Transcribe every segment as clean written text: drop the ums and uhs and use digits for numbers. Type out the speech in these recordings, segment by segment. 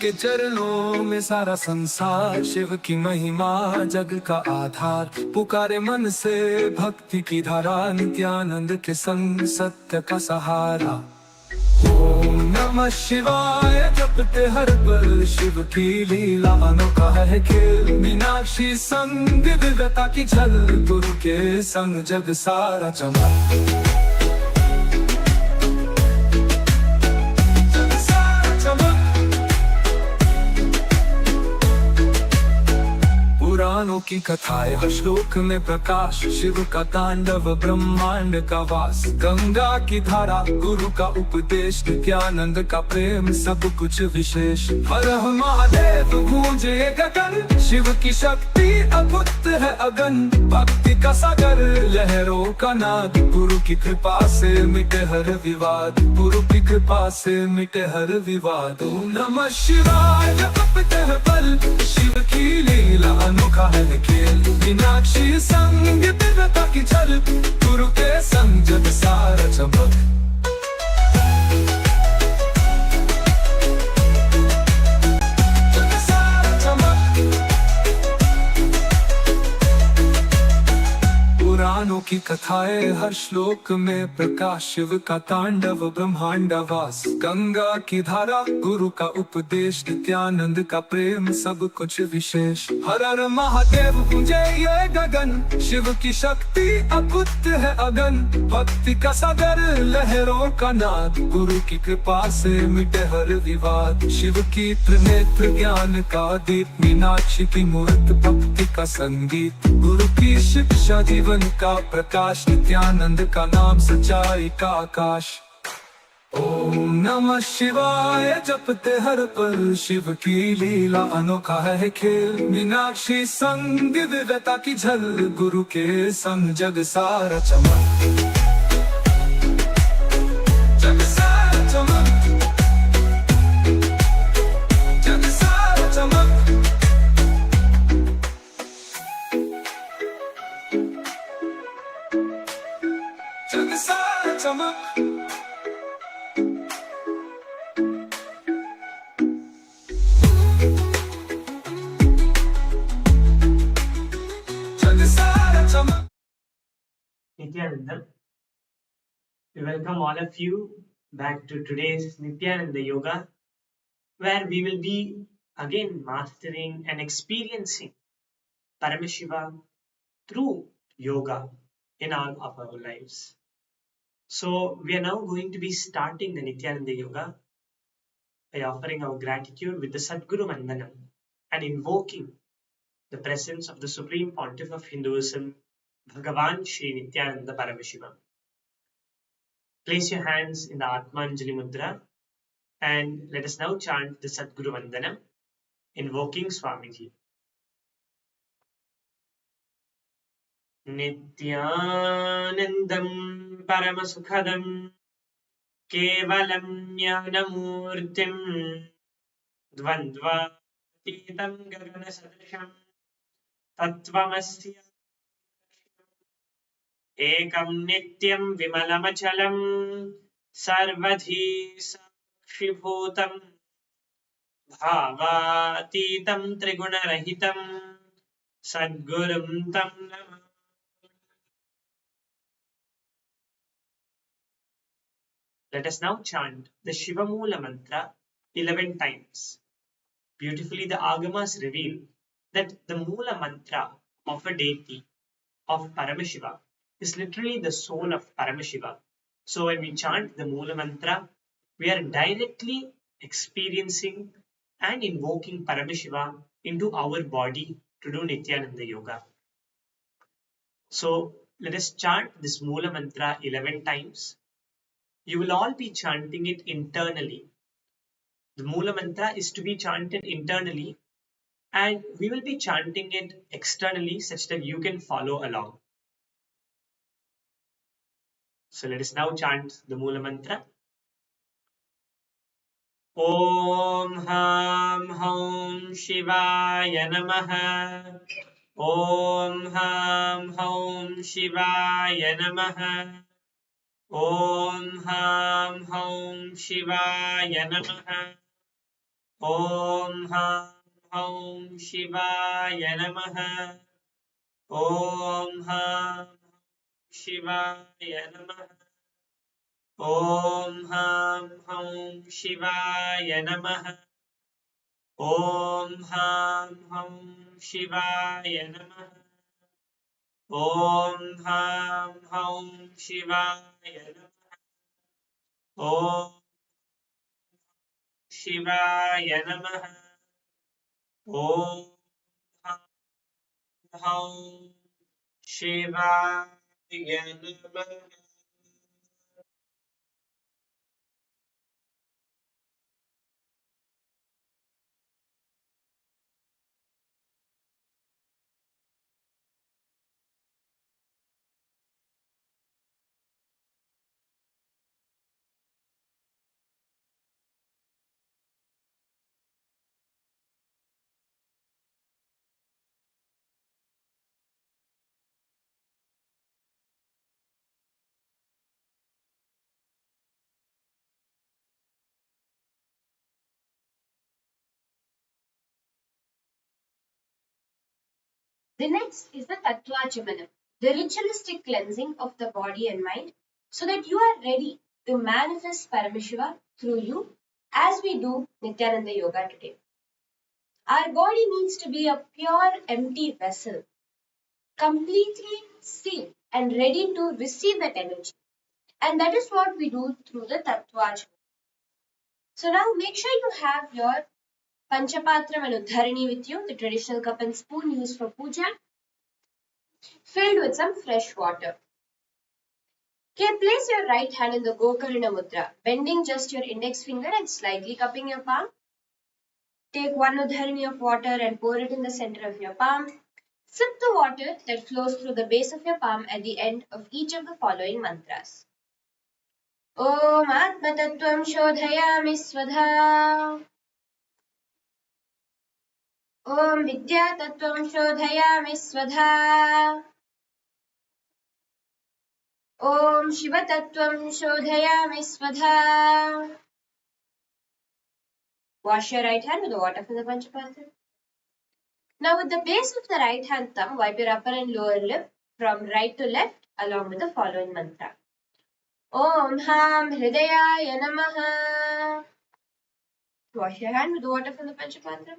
के चरणों में सारा संसार, शिव की महिमा जग का आधार। पुकारे मन से भक्ति की धारा, नित्यानंद के संग सत्य का सहारा। ओम नमः शिवाय जपते हर पल, शिव की लीला अनोखा है खेल। मीनाक्षी संग दिव्यता की झल, गुरु के संग जग सारा चमक। पुराणों की कथाएं हर श्लोक में प्रकाश, शिव का तांडव ब्रह्मांड का वास। गंगा की धारा गुरु का उपदेश, नित्यानंद का प्रेम सब कुछ विशेष। हर हर महादेव गूंजे गगन, शिव की शक्ति अद्भुत है अगन। भक्ति का सागर लहरों का नाद, गुरु की कृपा से मिटे हर विवाद। गुरु की कृपा से मिटे हर विवाद। ओम नमः शिवाय जपते हैं पल, शिव की लीला अनोखा है खेल। मीनाक्षी संग दिव्यता की झल, गुरु के संग जग सारा चमक। पुराणों की कथाएं हर श्लोक में प्रकाश, शिव का तांडव ब्रह्मांड वास। गंगा की धारा गुरु का उपदेश, नित्यानंद का प्रेम सब कुछ विशेष। हर हर महादेव गूंजे ये गगन, शिव की शक्ति अद्भुत है अगन। भक्ति का सागर लहरों का नाद, गुरु की कृपा से मिटे हर विवाद। शिव की त्रिनेत्र ज्ञान का दीप, मीनाक्षी की मूर्त भक्ति का संगीत। गुरु की शिक्षा जीवन का प्रकाश, नित्यानंद का नाम सच्चाई का आकाश। ओम नमः शिवाय जपते हर पल, शिव की लीला अनोखा है खेल। मीनाक्षी संग दिव्यता की झल, गुरु के संग जग सारा चमक। जग सारा चमक, जग सारा चमक। जग सारा चमक। जग सारा चमक। Nithyananda, we welcome all of you back to today's Nithyananda Yoga, where we will be again mastering and experiencing Paramashiva through yoga in all of our lives. So, we are now going to be starting the Nithyananda Yoga by offering our gratitude with the Sadguru Vandanam and invoking the presence of the Supreme Pontiff of Hinduism, Bhagavan Sri Nithyananda Paramashivam. Place your hands in the Atmanjali Mudra and let us now chant the Sadguru Vandanam, invoking Swamiji. Nithyanandam Paramasukhadam Kevalam Jnanamurtim Dvandvatitam Gaganasadrisham Tattvamasya Ekam Nityam Vimalamachalam Sarvadhi Sakshibhutam Bhavatitam Trigunarahitam Sadgurum Tam Namah. Let us now chant the Shivamoola mantra 11 times. Beautifully, the Agamas reveal that the Moola mantra of a deity of Paramashiva is literally the soul of Paramashiva. So, when we chant the Moola mantra, we are directly experiencing and invoking Paramashiva into our body to do Nithyananda Yoga. So, let us chant this Moola mantra 11 times. You will all be chanting it internally. The Moola mantra is to be chanted internally, and we will be chanting it externally such that you can follow along. So let us now chant the Moola mantra. Om Ham Hum Shivaya Namaha. Om Ham Hum Shivaya Namaha. Om Ham Hum Shivaya Namaha. ॐ ह्रां ह्रौं शिवाय नमः। ॐ ह्रां शिवाय नमः। ॐ ह्रां ह्रौं शिवाय नमः। ॐ ह्रां ह्रौं शिवाय नमः। ॐ ह्रां ह्रौं शिवाय नमः। ॐ शिवाय नमः। ॐ ह्रौं शिवाय नमः। The next is the Tattvachamanam, the ritualistic cleansing of the body and mind, so that you are ready to manifest Paramashiva through you as we do Nithyananda Yoga today. Our body needs to be a pure, empty vessel, completely sealed and ready to receive that energy. And that is what we do through the Tattvachamanam. So now make sure you have your Panchapatram and Uddharini with you, the traditional cup and spoon used for puja, filled with some fresh water. Okay, place your right hand in the Gokarna Mudra, bending just your index finger and slightly cupping your palm. Take one Uddharini of water and pour it in the center of your palm. Sip the water that flows through the base of your palm at the end of each of the following mantras. Om Atma Tattvam Shodhayami Svadha. Om Vidya Tattvam Shodhayami Svadha. Om Shiva Tattvam Shodhayami Svadha. Wash your right hand with the water from the Panchapatra. Now with the base of the right hand thumb, wipe your upper and lower lip from right to left along with the following mantra. Om Ham Hridayaya Namaha. Wash your hand with the water from the Panchapatra.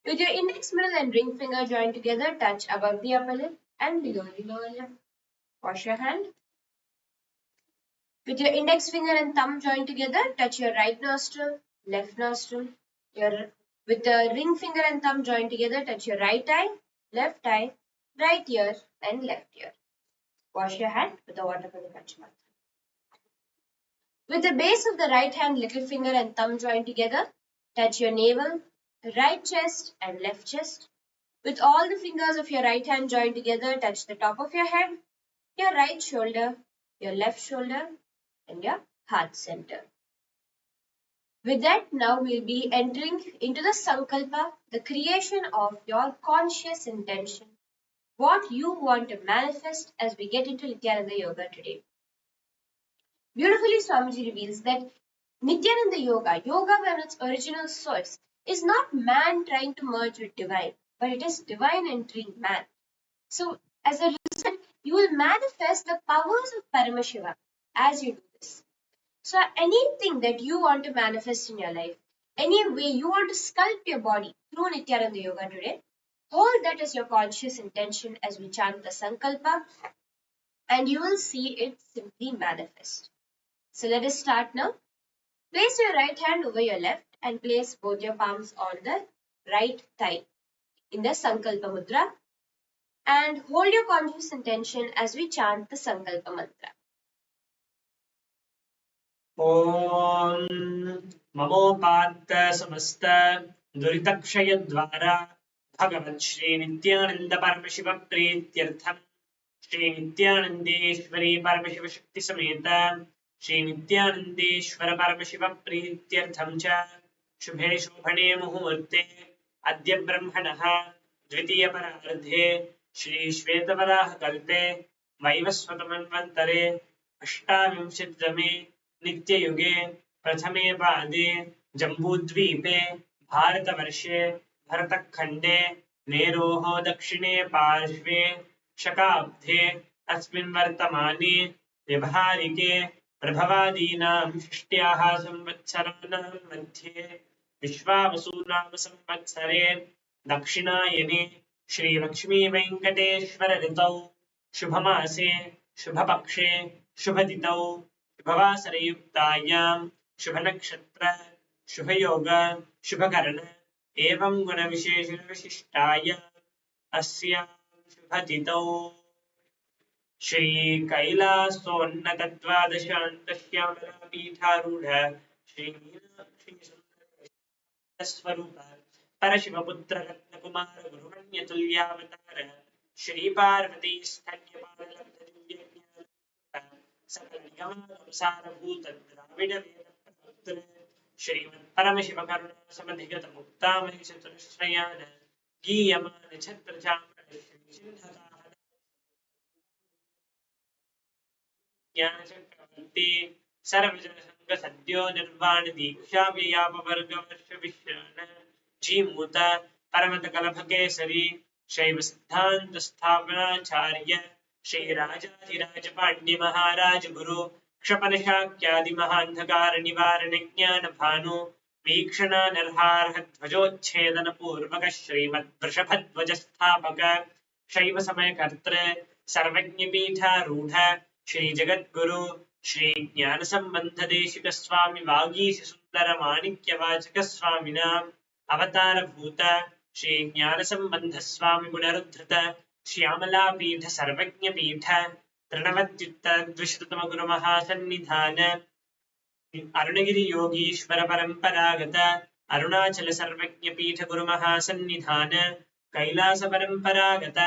With your index, middle and ring finger joined together, touch above the upper lip and below the lower lip. Wash your hand. With your index finger and thumb joined together, touch your right nostril, left nostril. With the ring finger and thumb joined together, touch your right eye, right ear, and left ear. Wash your hand with the water from the Panchapatra. With the base of the right hand, little finger and thumb joined together, touch your navel, right chest, and left chest. With all the fingers of your right hand joined together, touch the top of your head, your right shoulder, your left shoulder, and your heart center. With that, now we'll be entering into the Sankalpa, the creation of your conscious intention, what you want to manifest as we get into Nithyananda Yoga today. Beautifully, Swamiji reveals that Nithyananda Yoga, yoga by its original source, is not man trying to merge with divine, but it is divine entering man. So, as a result, you will manifest the powers of Paramashiva as you do this. So, anything that you want to manifest in your life, any way you want to sculpt your body through Nithyananda Yoga today, hold that as your conscious intention as we chant the Sankalpa, and you will see it simply manifest. So, let us start now. Place your right hand over your left and place both your palms on the right thigh in the Sankalpa Mudra and hold your conscious intention as we chant the Sankalpa Mantra. ॐ ममोपात्त समस्त दुरितक्षयद्वारा भगवन् श्री नित्यानन्द परमशिव प्रीत्यर्थं श्री नित्यानन्देश्वरी परमशिव शक्ति समेत श्री नित्यानन्देश्वर परमशिव प्रीत्यर्थं च शुभे शोभने मुहूर्ते अद्य ब्रह्मणः द्वितीयपरार्धे श्री श्वेतवराह कल्पे वैवस्वतमन्वन्तरे अष्टाविंशतितमे नित्ययुगे प्रथमे पादे जम्बूद्वीपे भारतवर्षे भरतखण्डे मेरोः दक्षिणे पार्श्वे शकाब्दे अस्मिन् वर्तमाने व्यवहारिके प्रभवादीनां षष्ट्याः संवत्सराणां मध्ये विश्वावसुनाम संवत्सरे दक्षिणायने श्रीलक्ष्मीवेङ्कटेश्वर ऋतौ शुभमासे शुभपक्षे शुभतिथौ शुभवासरयुक्तायां शुभनक्षत्र शुभयोग शुभकर्ण एवं गुणविशेषविशिष्टायाम् अस्यां शुभतिथौ श्रीकैलासोन्नतद्वादशान्तश्यामलापीठारूढ स्वरूप परशिवपुत्र रत्नकुमार गुरुमण्यतुल्यावतार श्रीपार्वती स्तन्यपालब्धदिव्यज्ञान सकल निगमानुसारभूत द्राविड वेद श्रीमत् परमशिव करुणा समधिगत मुक्तामणि चतुश्रयान गीयमान छत्र चामर श्री सिंहदाहन ज्ञान चक्रवर्ती सर्वजन संग सद्यो निर्वाण दीक्षा व्यापवर्ग वर्ष विश्रान जीमूत परमत कलभ केसरी शैव सिद्धांत स्थापनाचार्य श्री राजाधिराज पांड्य महाराज गुरु क्षपन शाक्यादि महांधकार निवारण ज्ञान भानु वीक्षणा निर्हारः ध्वजोच्छेदन पूर्वक श्रीमद् वृषभध्वज स्थापक शैव समय कर्तृ सर्वज्ञ पीठारूढ़ श्री जगद्गुरु श्री ज्ञान संबंध देशिक स्वामी वागीश सुंदर माणिक्य वाचक स्वामिनां अवतार भूत श्री ज्ञान संबंध स्वामी गुणरुद्धृत श्यामला पीठ सर्वज्ञ पीठ तृणवत्युत्तर द्विशततम गुरु महासन्निधान अरुणगिरि योगीश्वर परंपरागत अरुणाचल सर्वज्ञ पीठ गुरु महासन्निधान कैलास परंपरागत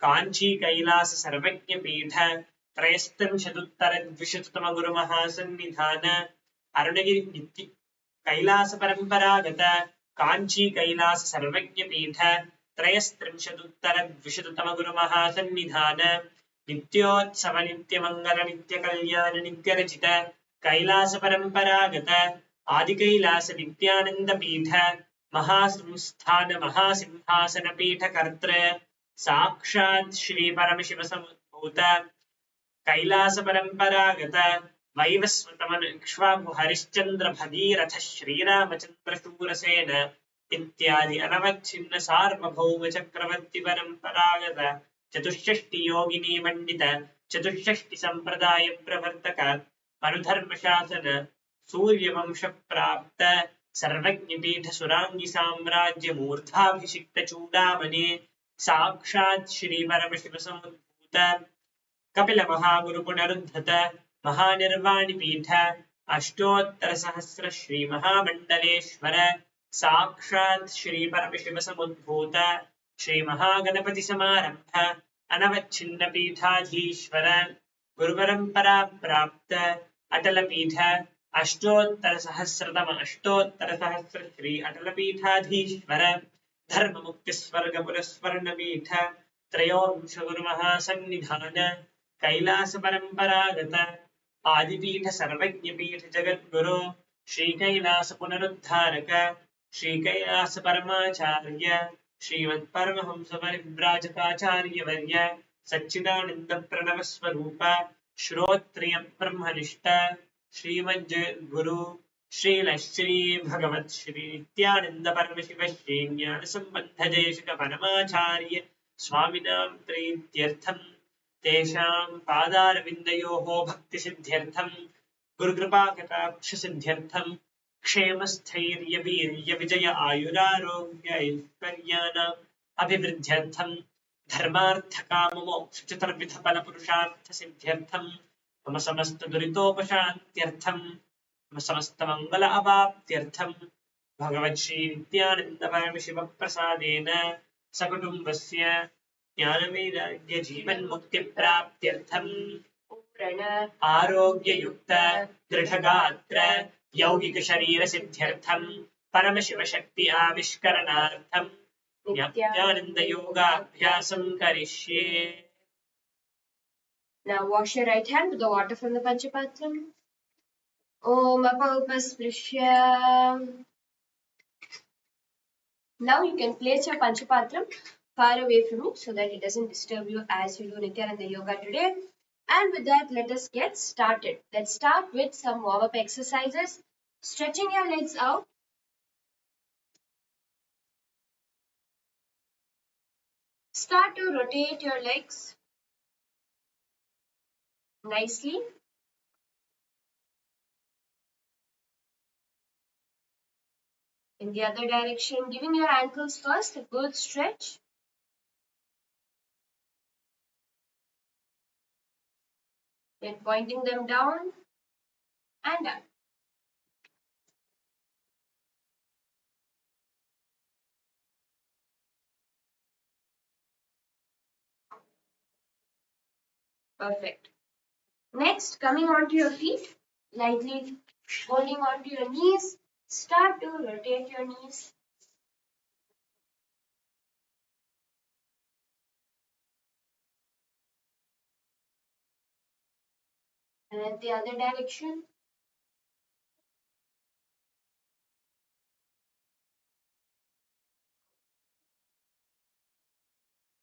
कांची कैलास सर्वज्ञ पीठ त्रयस्त्रिंशदुत्तर द्विशततम गुरु महासन्निधान अरुणगिरि नित्य कैलास परंपरागत कांची कैलास सर्वज्ञ पीठ त्रयस्त्रिंशदुत्तर द्विशततम गुरु महासन्निधान नित्योत्सव नित्य मंगल नित्य कल्याण नित्य रचित कैलास परंपरागत आदि कैलास नित्यानंद पीठ महासंस्थान महासिंहासन पीठ कर्तृ साक्षात् श्री परमशिव समुद्भूत कैलास परंपरागत वैवस्वतमन इक्ष्वाकु हरिश्चंद्र भगीरथ श्रीरामचंद्र शूरसेन इत्यादि अनवच्छिन्न सार्वभौम चक्रवर्ती परंपरागत चतुष्षष्टि योगिनी मंडित चतुष्षष्टि संप्रदाय प्रवर्तक मनुधर्म शासन सूर्यवंश प्राप्त सर्वज्ञ पीठ सुरांगी साम्राज्य मूर्धाभिषिक्त चूड़ामणि साक्षात् श्री परमशिव समुद्भूत कपिल महागुरु पुनरुद्धत महानिर्वाणि पीठ अष्टोत्तर सहस्र श्री महामंडलेश्वर साक्षात् श्री परमशिव समुद्भूत श्री महागणपति समारंभ अनवच्छिन्न पीठाधीश्वर गुरु परंपरा प्राप्त अटल पीठ अष्टोत्तर सहस्र श्री अटल पीठाधीश्वर धर्म मुक्ति स्वर्ग पुरस्वर्ण पीठ त्रयोंश गुरु महासन्निधान कैलास परंपरागत आदिपीठ सर्वज्ञ पीठ जगद्गुरु श्री कैलास पुनरुद्धारक श्री कैलास परमाचार्य श्रीमत् परमहंस परिव्राजकाचार्य वर्य सच्चिदानंद प्रणव स्वरूप श्रोत्रिय ब्रह्मनिष्ठ श्रीमज्ज गुरु श्रील श्री भगवत श्री नित्यानंद परमशिव श्री ज्ञान संबंध देशिक परमाचार्य स्वामिनां प्रीत्यर्थं तेषां पादारविन्दयोः भक्ति सिद्ध्यर्थं गुरुकृपा कटाक्ष सिद्ध्यर्थं क्षेम स्थैर्य वीर्य विजय आयुरारोग्य ऐश्वर्याणाम् अभिवृद्ध्यर्थं धर्मार्थ काम मोक्ष चतुर्विध फल पुरुषार्थ सिद्ध्यर्थं मम समस्त दुरितोपशान्त्यर्थं मम समस्त मंगल अवाप्त्यर्थं भगवत् श्री नित्यानंद परमशिव प्रसादेन सकुटुम्बस्य ज्ञानवैराग्य जीवन मुक्ति प्राप्त्यर्थं पूर्ण आरोग्य युक्त दृढ़गात्र यौगिक शरीर सिद्ध्यर्थं परमशिव शक्ति आविष्करणार्थं नित्यानंद योगाभ्यासं करिष्ये. Now wash your right hand with the water from the Panchapatram. Om apaupasprishyam Now you can place your Panchapatram far away from you so that it doesn't disturb you as you do Nithyananda Yoga today. And with that, let us get started. Let's start with some warm-up exercises. Stretching your legs out. Start to rotate your legs nicely. In the other direction, giving your ankles first a good stretch. Then pointing them down and up. Perfect. Next, coming onto your feet, lightly holding onto your knees. Start to rotate your knees. And at the other direction,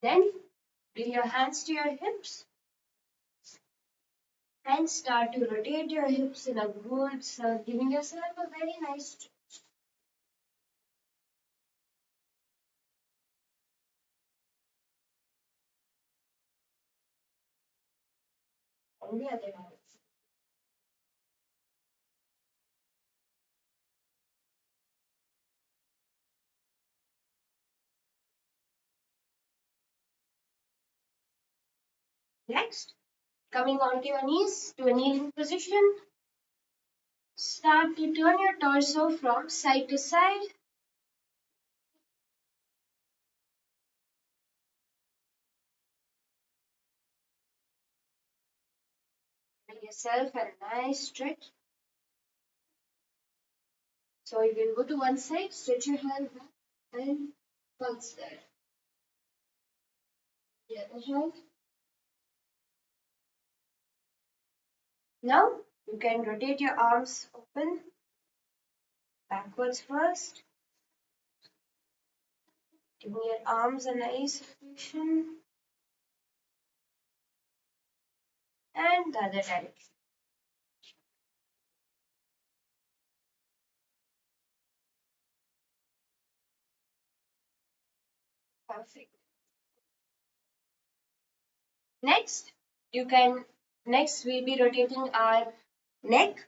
then bring your hands to your hips and start to rotate your hips in a good circle, giving yourself a very nice stretch. And the other direction. Next, coming onto your knees to a kneeling position. Start to turn your torso from side to side. Give yourself a nice stretch. So you will go to one side, stretch your hand back and pulse there. The other hand. Now you can rotate your arms open, backwards first. Giving your arms a nice rotation. And the other direction. Perfect. Next, we'll be rotating our neck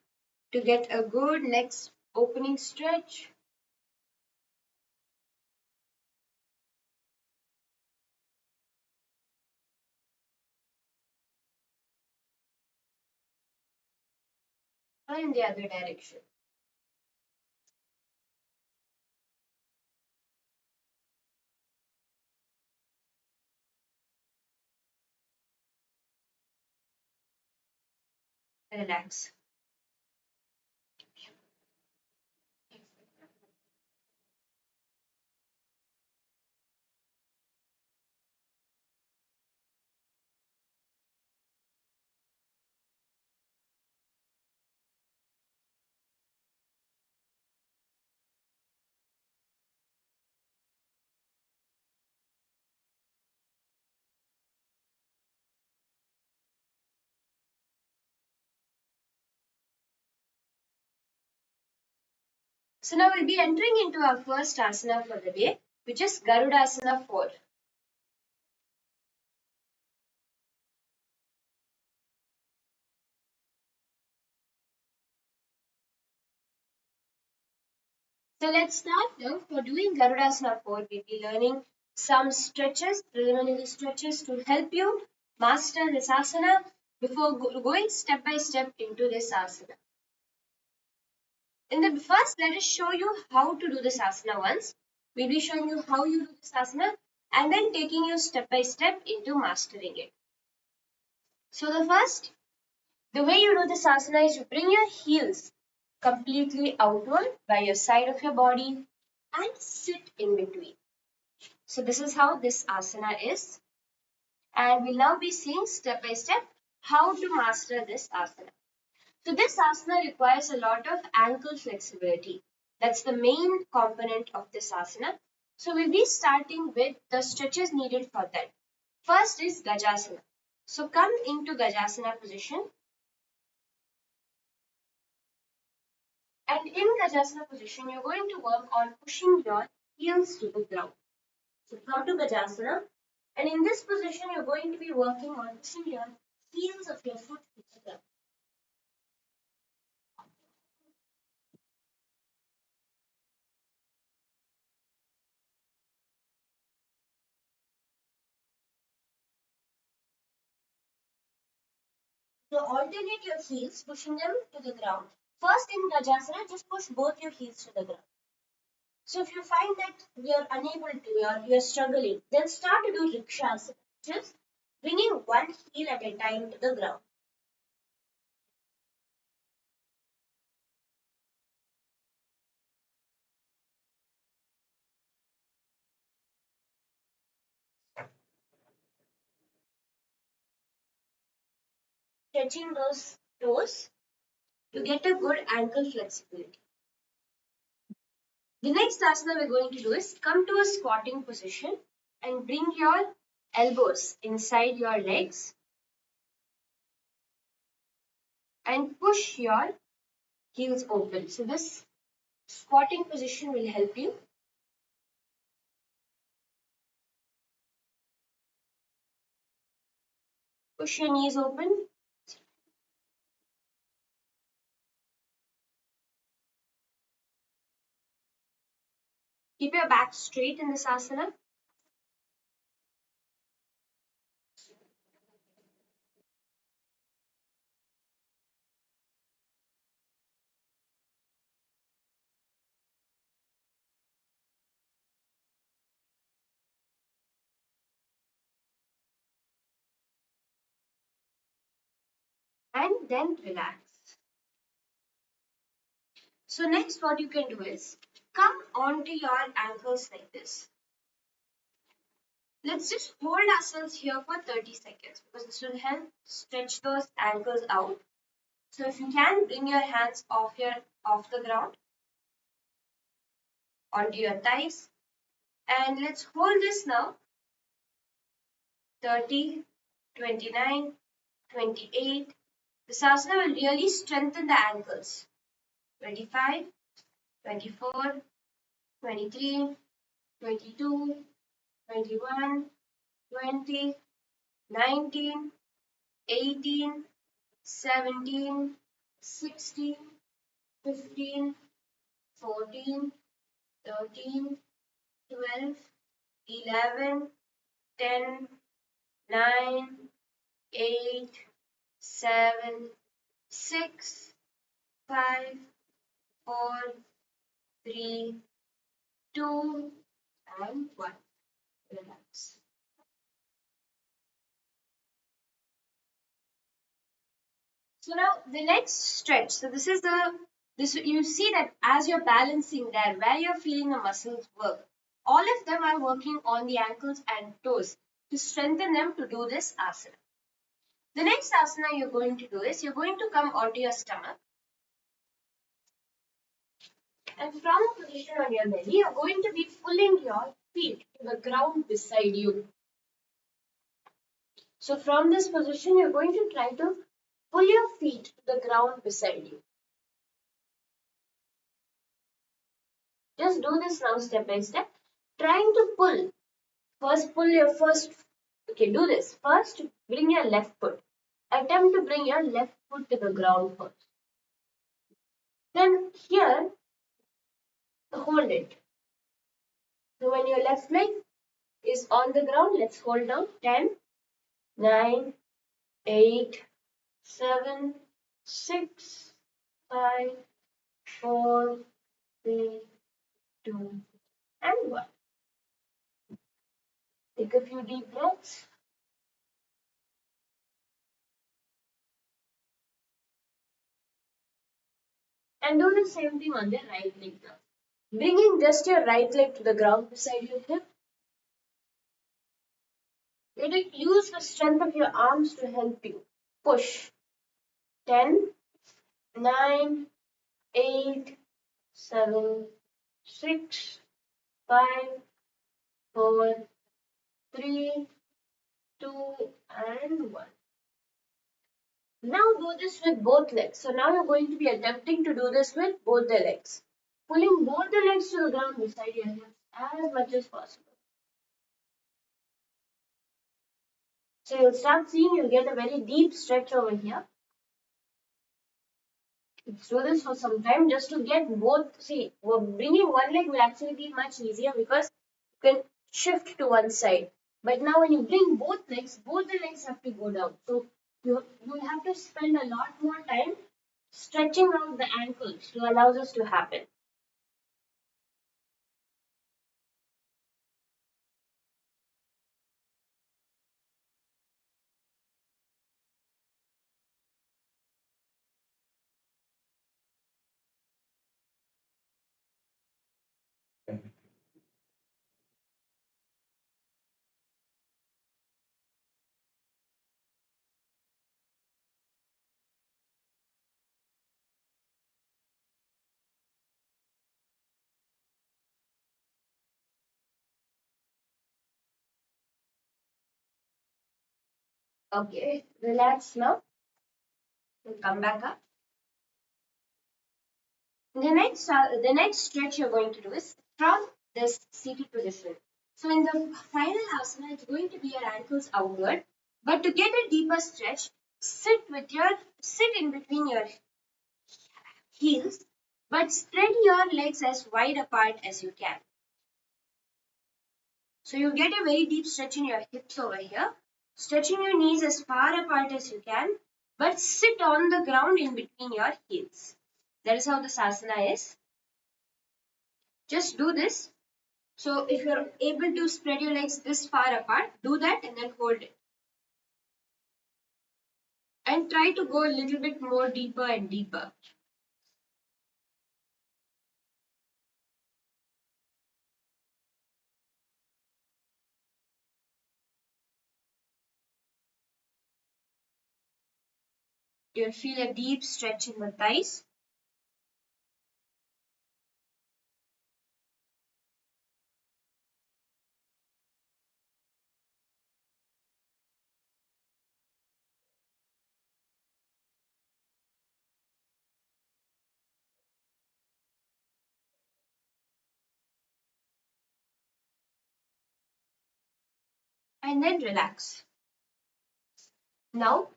to get a good neck opening stretch. And in the other direction. Relax. So now we'll be entering into our first asana for the day, which is Garudasana 4. So let's start now. For doing Garudasana 4, we'll be learning some stretches, preliminary stretches to help you master this asana before going step by step into this asana. In the first, let us show you how to do this asana once. We'll be showing you how you do this asana and then taking you step by step into mastering it. So the way you do this asana is you bring your heels completely outward by your side of your body and sit in between. So this is how this asana is. And we'll now be seeing step by step how to master this asana. So this asana requires a lot of ankle flexibility. That's the main component of this asana. So we'll be starting with the stretches needed for that. First is Gajasana. So come into Gajasana position. And in Gajasana position, you're going to work on pushing your heels to the ground. So come to Gajasana. And in this position, you're going to be working on pushing your heels of your foot to the ground. So alternate your heels, pushing them to the ground. First in Gajasana, just push both your heels to the ground. So if you find that you're unable to, you're struggling, then start to do Rikshasana, just bringing one heel at a time to the ground. Stretching those toes to get a good ankle flexibility. The next asana we're going to do is come to a squatting position and bring your elbows inside your legs and push your heels open. So this squatting position will help you. Push your knees open. Keep your back straight in this asana. And then relax. So next what you can do is come onto your ankles like this. Let's just hold ourselves here for 30 seconds because this will help stretch those ankles out. So if you can, bring your hands off the ground onto your thighs. And let's hold this now. 30, 29, 28. This asana will really strengthen the ankles. 25, 24, 23, 22, 21, 20, 19, 18, 17, 16, 15, 14, 13, 12, 11, 10, 9, 8, 7, 6, 5, 4, 3, 2, and 1. Relax. So now the next stretch. So this you see that as you're balancing there, where you're feeling the muscles work, all of them are working on the ankles and toes to strengthen them to do this asana. The next asana you're going to do is you're going to come onto your stomach. And from a position on your belly, you're going to be pulling your feet to the ground beside you. So from this position, you're going to try to pull your feet to the ground beside you. Just do this now step by step. Trying to pull. Okay, do this. First, bring your left foot. Attempt to bring your left foot to the ground first. Then here, hold it. So when your left leg is on the ground, let's hold down. 10, 9, 8, 7, 6, 5, 4, 3, 2, and 1. Take a few deep breaths. And do the same thing on the right leg now. Bringing just your right leg to the ground beside your hip. You need to use the strength of your arms to help you. Push. 10, 9, 8, 7, 6, 5, 4, 3, 2, and 1. Now do this with both legs. So now you're going to be attempting to do this with both the legs. Pulling both the legs to the ground beside your hips as much as possible. So you'll start seeing you'll get a very deep stretch over here. Let's do this for some time just to get both. See, bringing one leg will actually be much easier because you can shift to one side. But now when you bring both the legs have to go down. So you'll have to spend a lot more time stretching out the ankles to allow this to happen. Okay, relax now. We'll come back up. The next stretch you're going to do is from this seated position. So in the final asana, it's going to be your ankles outward. But to get a deeper stretch, sit in between your heels, but spread your legs as wide apart as you can. So you get a very deep stretch in your hips over here, stretching your knees as far apart as you can, but sit on the ground in between your heels. That is how the asana is. Just do this. So if you're able to spread your legs this far apart, do that and then hold it. And try to go a little bit more deeper and deeper. You'll feel a deep stretch in the thighs. And then relax. Now,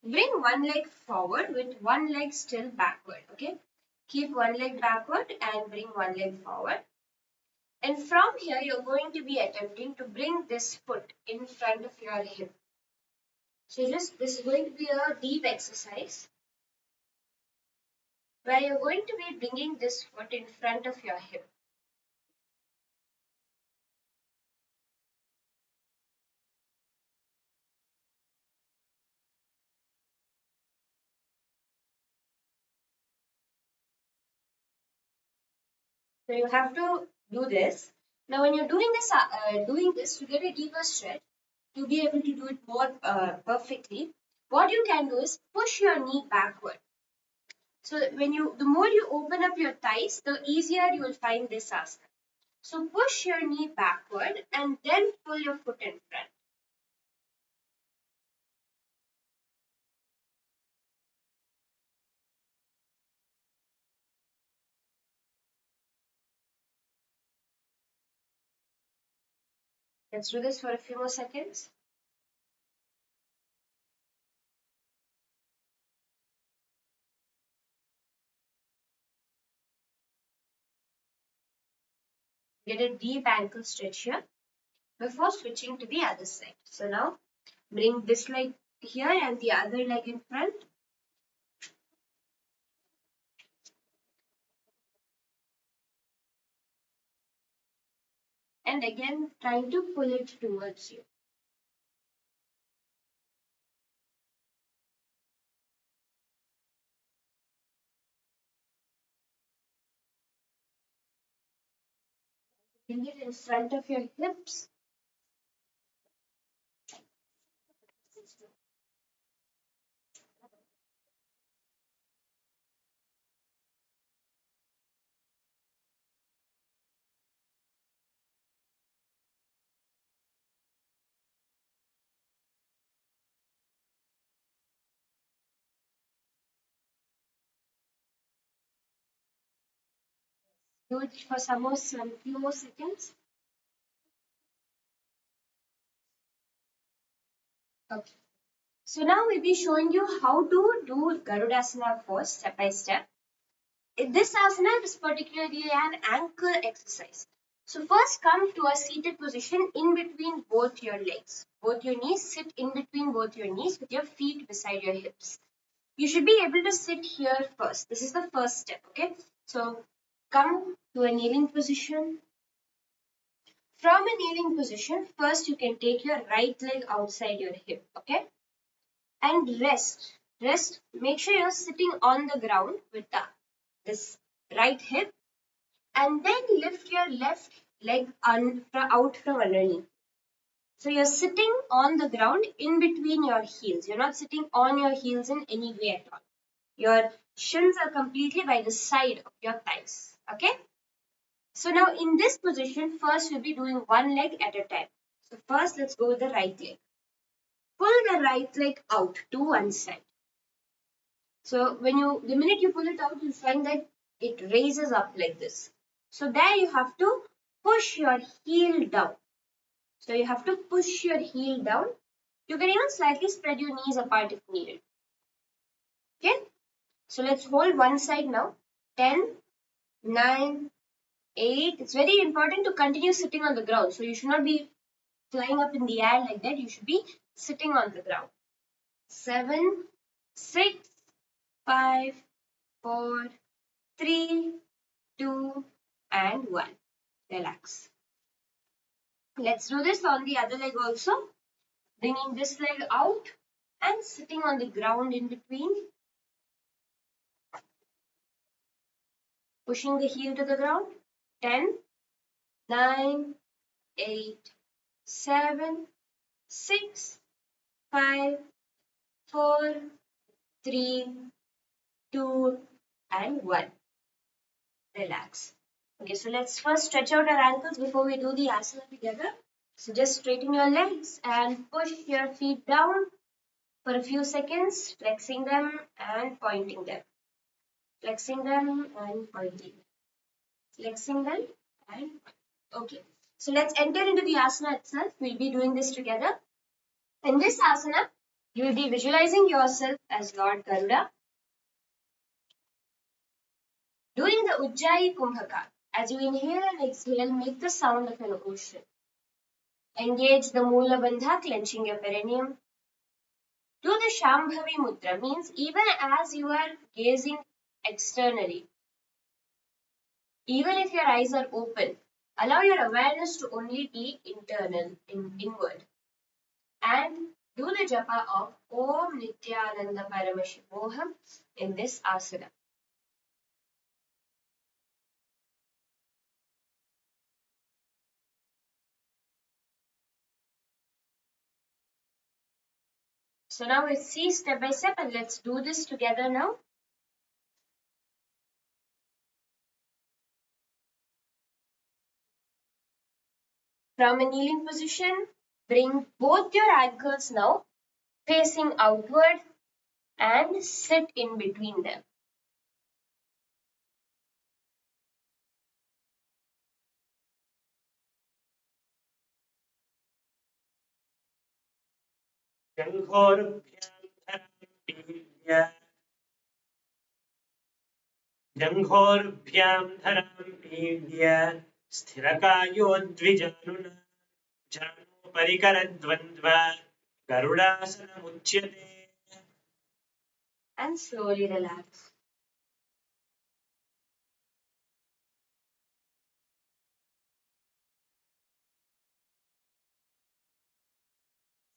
bring one leg forward with one leg still backward, okay? Keep one leg backward and bring one leg forward. And from here, you're going to be attempting to bring this foot in front of your hip. So this is going to be a deep exercise where you're going to be bringing this foot in front of your hip. So you have to do this. Now, when you're doing this to get a deeper stretch, to be able to do it more perfectly, what you can do is push your knee backward. So the more you open up your thighs, the easier you will find this asana. So push your knee backward and then pull your foot in front. Let's do this for a few more seconds. Get a deep ankle stretch here before switching to the other side. So now bring this leg here and the other leg in front. And again, trying to pull it towards you. Bring it in front of your hips. Do it for some few more seconds. Okay. So now we'll be showing you how to do Garudasana first, step by step. This asana is particularly an ankle exercise. So first come to a seated position in between both your legs. Both your knees, sit in between both your knees with your feet beside your hips. You should be able to sit here first. This is the first step, okay? So come to a kneeling position. From a kneeling position, first you can take your right leg outside your hip, okay? And rest. Rest. Make sure you're sitting on the ground with this right hip, and then lift your left leg out from underneath. So you're sitting on the ground in between your heels. You're not sitting on your heels in any way at all. Your shins are completely by the side of your thighs. Okay? So now in this position, first we'll be doing one leg at a time. So first let's go with the right leg. Pull the right leg out to one side. So the minute you pull it out, you'll find that it raises up like this. So there you have to push your heel down. So you have to push your heel down. You can even slightly spread your knees apart if needed. Okay? So let's hold one side now. 10, 9, 8. It's very important to continue sitting on the ground. So you should not be flying up in the air like that. You should be sitting on the ground. 7, 6, 5, 4, 3, 2, and 1. Relax. Let's do this on the other leg also. Bringing this leg out and sitting on the ground in between. Pushing the heel to the ground. 10, 9, 8, 7, 6, 5, 4, 3, 2, and 1. Relax. Okay, so let's first stretch out our ankles before we do the asana together. So just straighten your legs and push your feet down for a few seconds, flexing them and pointing them. Flexing them and pointing. Flexing them and okay. So let's enter into the asana itself. We'll be doing this together. In this asana, you will be visualizing yourself as Lord Garuda, doing the Ujjayi Kumbhaka. As you inhale and exhale, make the sound of an ocean. Engage the Mula Bandha, clenching your perineum. Do the Shambhavi Mudra, means even as you are gazing externally, even if your eyes are open, allow your awareness to only be internal, inward. And do the japa of Om Nithyananda Paramashivam in this asana. So now we'll see step by step and let's do this together now. From a kneeling position, bring both your ankles now facing outward and sit in between them. जङ्घोर्भ्यां धरां पीड्य स्थिरकायोद्विजानुना जानुपरिकरद्वन्द्व गरुडासनमुच्यते. And slowly relax.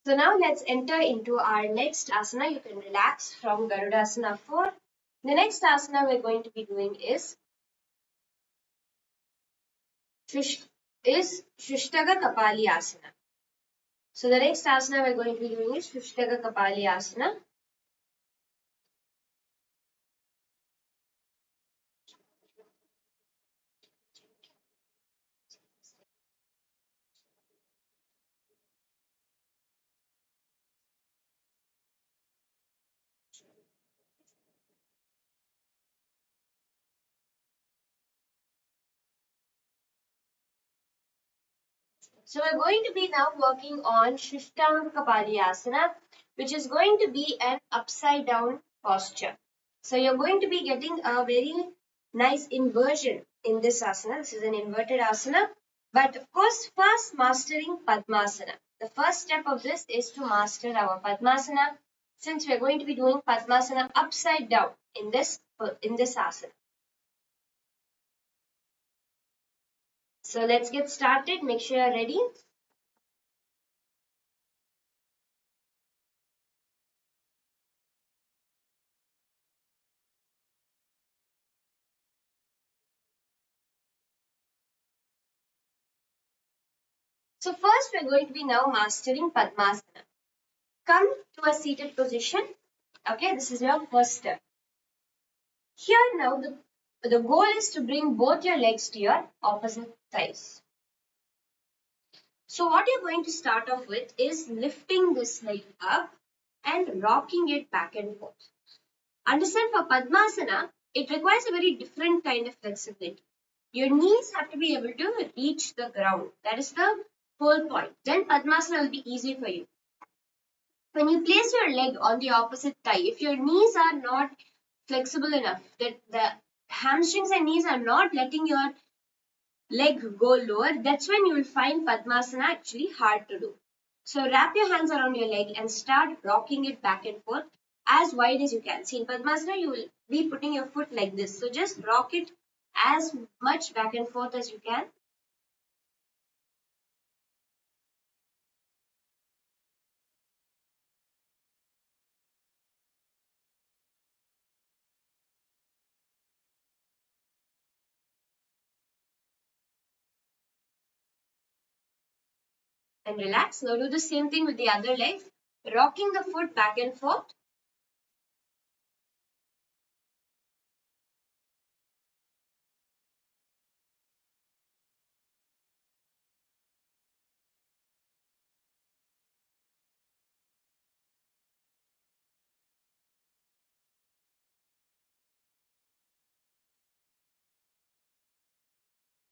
So now let's enter into our next asana. You can relax from Garudasana 4. The next asana we're going to be doing is Shushtaga Kapali Asana. So the next asana we're going to be doing is Shushtaga Kapali Asana. So we're going to be now working on Shishtanga asana, which is going to be an upside down posture. So you're going to be getting a very nice inversion in this asana. This is an inverted asana. But of course, first mastering Padmasana. The first step of this is to master our Padmasana, since we're going to be doing Padmasana upside down in this asana. So let's get started. Make sure you're ready. So first we're going to be now mastering Padmasana. Come to a seated position. Okay, this is your first step. Here now the goal is to bring both your legs to your opposite thighs. So what you're going to start off with is lifting this leg up and rocking it back and forth. Understand, for Padmasana, it requires a very different kind of flexibility. Your knees have to be able to reach the ground. That is the whole point. Then Padmasana will be easy for you. When you place your leg on the opposite thigh, if your knees are not flexible enough, that the hamstrings and knees are not letting your leg go lower, that's when you will find Padmasana actually hard to do. So wrap your hands around your leg and start rocking it back and forth as wide as you can. See, in Padmasana, you will be putting your foot like this. So just rock it as much back and forth as you can. And relax. Now do the same thing with the other leg, rocking the foot back and forth.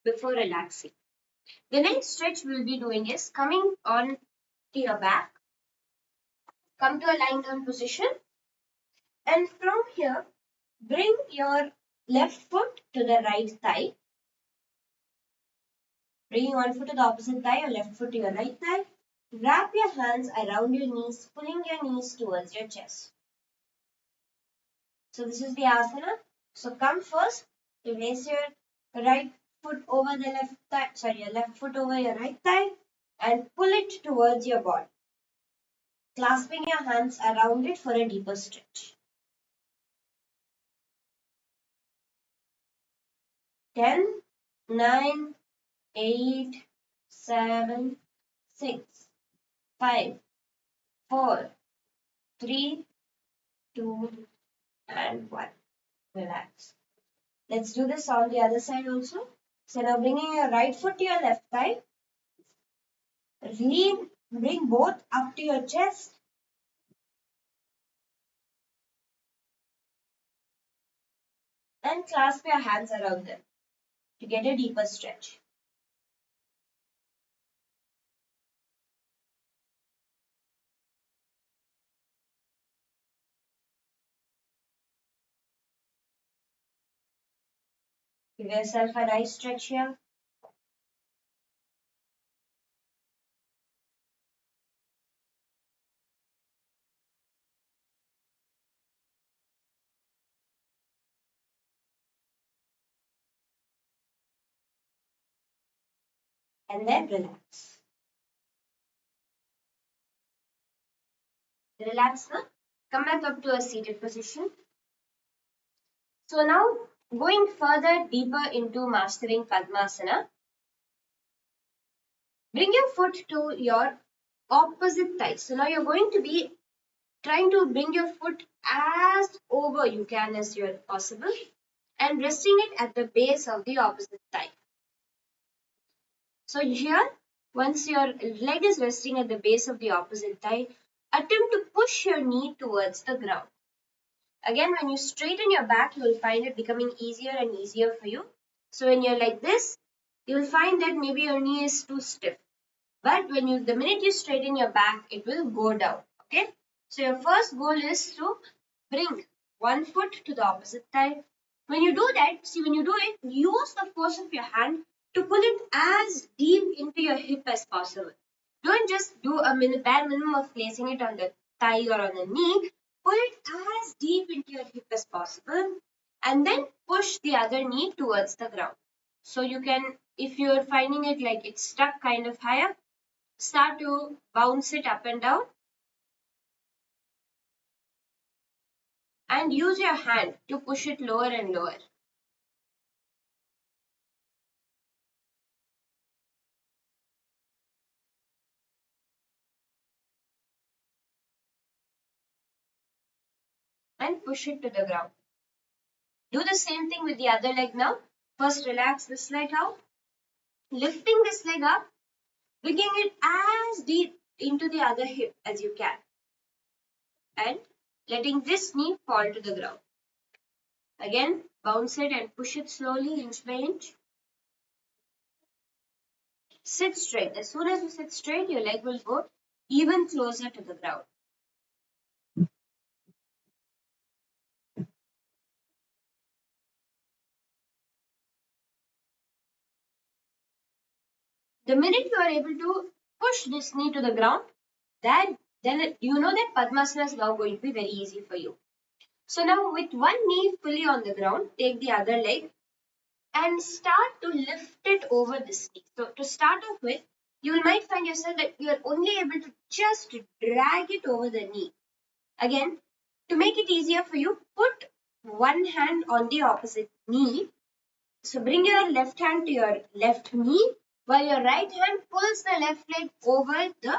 Before relaxing. The next stretch we'll be doing is coming on to your back. Come to a lying down position. And from here, bring your left foot to the right thigh. Bringing one foot to the opposite thigh, your left foot to your right thigh. Wrap your hands around your knees, pulling your knees towards your chest. So this is the asana. So come first, place your right foot over the left thigh, your left foot over your right thigh, and pull it towards your body, clasping your hands around it for a deeper stretch. 10, 9, 8, 7, 6, 5, 4, 3, 2, and 1. Relax. Let's do this on the other side also. So now bringing your right foot to your left thigh. Bring both up to your chest. And clasp your hands around them to get a deeper stretch. Give yourself a nice stretch here. And then relax. Relax now. Come back up to a seated position. So now going further deeper into mastering Padmasana, bring your foot to your opposite thigh. So now you're going to be trying to bring your foot as over you can as you're possible and resting it at the base of the opposite thigh. So here, once your leg is resting at the base of the opposite thigh, attempt to push your knee towards the ground. Again, when you straighten your back, you will find it becoming easier and easier for you. So when you're like this, you will find that maybe your knee is too stiff. But the minute you straighten your back, it will go down. Okay? So your first goal is to bring one foot to the opposite thigh. When you do that, when you do it, use the force of your hand to pull it as deep into your hip as possible. Don't just do a bare minimum of placing it on the thigh or on the knee. Pull it as deep into your hip as possible and then push the other knee towards the ground. So you can, if you're finding it like it's stuck kind of higher, start to bounce it up and down and use your hand to push it lower and lower. And push it to the ground. Do the same thing with the other leg now. First relax this leg out, lifting this leg up, bringing it as deep into the other hip as you can and letting this knee fall to the ground. Again, bounce it and push it slowly inch by inch. Sit straight. As soon as you sit straight, your leg will go even closer to the ground. The minute you are able to push this knee to the ground, then you know that Padmasana is now going to be very easy for you. So now with one knee fully on the ground, take the other leg and start to lift it over this knee. So to start off with, you might find yourself that you are only able to just drag it over the knee. Again, to make it easier for you, put one hand on the opposite knee. So bring your left hand to your left knee while your right hand pulls the left leg over the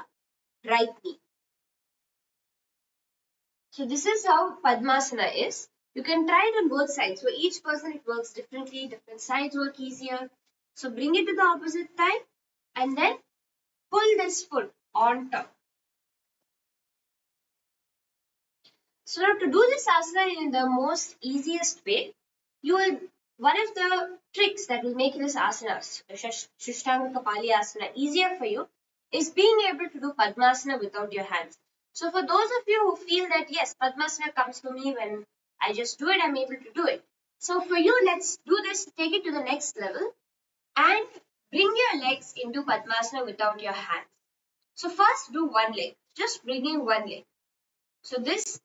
right knee. So this is how Padmasana is. You can try it on both sides. For each person it works differently. Different sides work easier. So bring it to the opposite thigh and then pull this foot on top. So now to do this asana in the most easiest way, one of the tricks that will make this asana, Shushtanga Kapali asana, easier for you is being able to do Padmasana without your hands. So for those of you who feel that yes, Padmasana comes for me when I just do it, I'm able to do it. So for you, let's do this, take it to the next level and bring your legs into Padmasana without your hands. So first do one leg, just bringing one leg. So this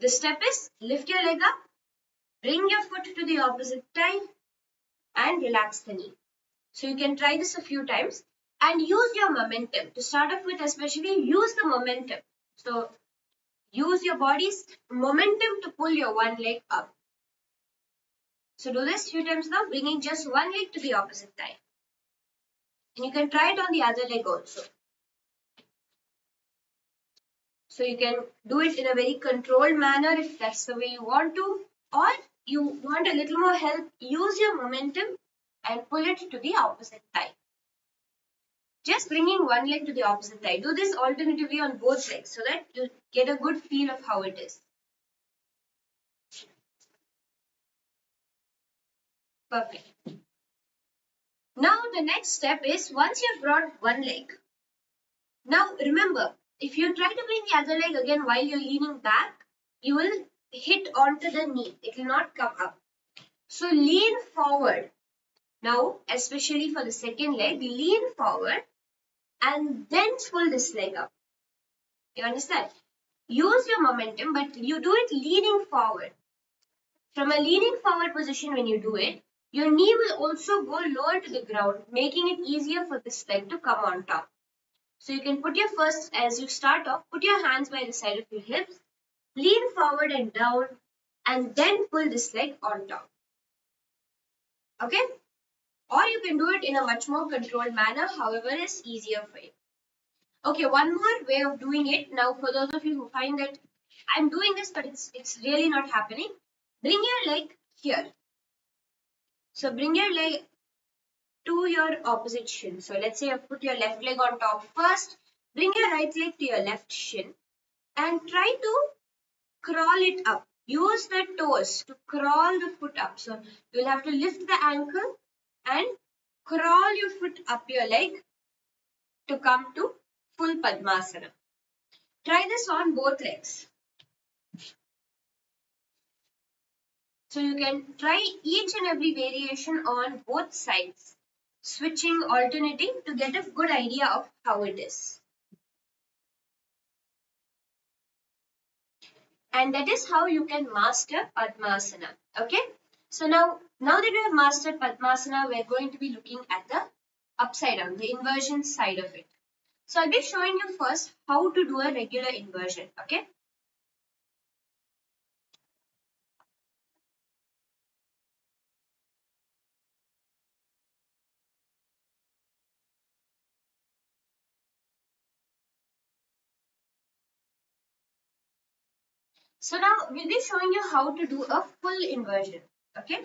step is lift your leg up, bring your foot to the opposite thigh and relax the knee. So you can try this a few times and use your momentum. To start off with, especially use the momentum. So use your body's momentum to pull your one leg up. So do this a few times now, bringing just one leg to the opposite thigh. And you can try it on the other leg also. So you can do it in a very controlled manner if that's the way you want to, or you want a little more help, use your momentum and pull it to the opposite thigh. Just bringing one leg to the opposite thigh. Do this alternatively on both legs so that you get a good feel of how it is. Perfect. Now the next step is once you've brought one leg. Now remember, if you try to bring the other leg again while you're leaning back, you will hit onto the knee. It will not come up. So lean forward. Now, especially for the second leg, lean forward and then pull this leg up. You understand? Use your momentum, but you do it leaning forward. From a leaning forward position when you do it, your knee will also go lower to the ground, making it easier for this leg to come on top. So you can put your first, as you start off, put your hands by the side of your hips, lean forward and down, and then pull this leg on top. Okay? Or you can do it in a much more controlled manner, however is easier for you. Okay, one more way of doing it. Now, for those of you who find that I'm doing this, but it's really not happening, bring your leg here. So bring your leg to your opposite shin. So let's say you put your left leg on top first. Bring your right leg to your left shin and try to crawl it up. Use the toes to crawl the foot up. So you'll have to lift the ankle and crawl your foot up your leg to come to full Padmasana. Try this on both legs. So you can try each and every variation on both sides, switching, alternating to get a good idea of how it is. And that is how you can master Padmasana. Okay? So now that we have mastered Padmasana, we're going to be looking at the upside down, the inversion side of it. So I'll be showing you first how to do a regular inversion. Okay? So now we'll be showing you how to do a full inversion. Okay?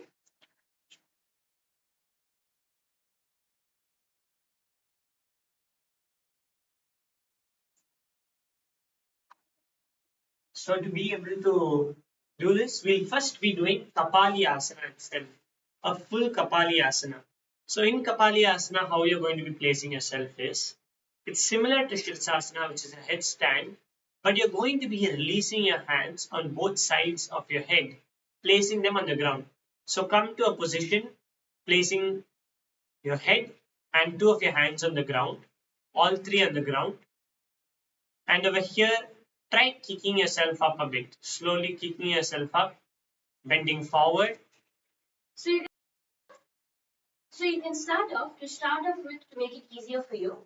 So to be able to do this, we'll first be doing Kapali Asana itself, a full Kapali Asana. So in Kapali Asana, how you're going to be placing yourself is, it's similar to Shirsasana, which is a headstand, but you're going to be releasing your hands on both sides of your head, placing them on the ground. So come to a position, placing your head and two of your hands on the ground, all three on the ground. And over here, try kicking yourself up a bit, slowly kicking yourself up, bending forward. So you can start off with, to make it easier for you.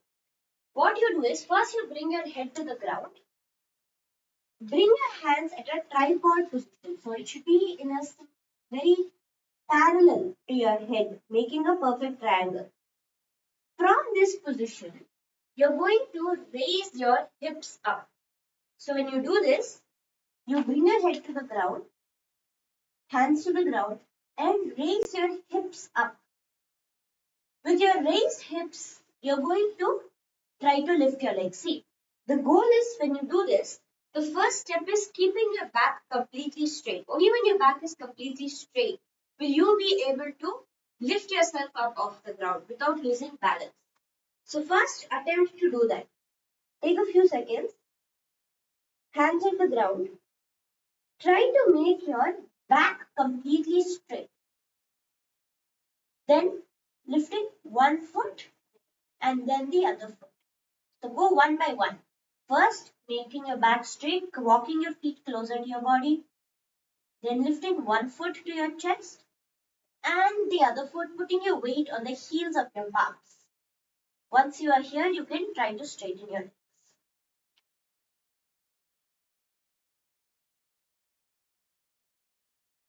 What you do is first you bring your head to the ground. Bring your hands at a tripod position. So it should be in a very parallel to your head, making a perfect triangle. From this position, you're going to raise your hips up. So when you do this, you bring your head to the ground, hands to the ground, and raise your hips up. With your raised hips, you're going to try to lift your legs. See, the goal is when you do this, the first step is keeping your back completely straight. Only when your back is completely straight will you be able to lift yourself up off the ground without losing balance. So first attempt to do that. Take a few seconds, hands on the ground. Try to make your back completely straight. Then lifting one foot and then the other foot. So go one by one. First, making your back straight, walking your feet closer to your body. Then lifting one foot to your chest and the other foot putting your weight on the heels of your palms. Once you are here, you can try to straighten your legs.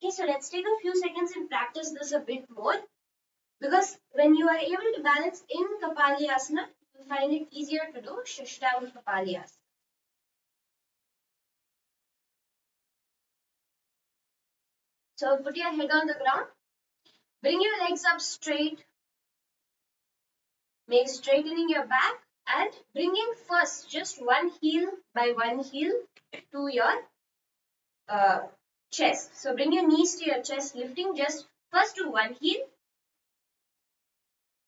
Okay, so let's take a few seconds and practice this a bit more. Because when you are able to balance in Kapali Asana, you will find it easier to do Shishtanga Kapali Asana. So put your head on the ground, bring your legs up straight, make straightening your back and bringing first just one heel by one heel to your chest. So bring your knees to your chest, lifting just first to one heel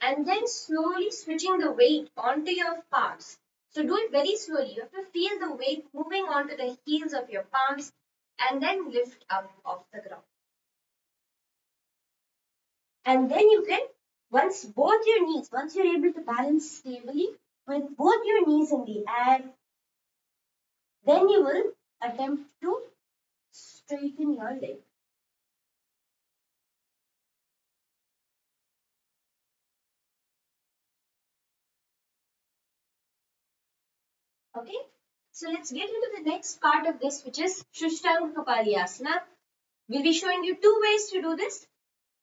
and then slowly switching the weight onto your palms. So do it very slowly. You have to feel the weight moving onto the heels of your palms and then lift up off the ground. And then you can, once you're able to balance stably with both your knees in the air, then you will attempt to straighten your leg. Okay, so let's get into the next part of this, which is Shishtanga Kapali Asana. We'll be showing you two ways to do this.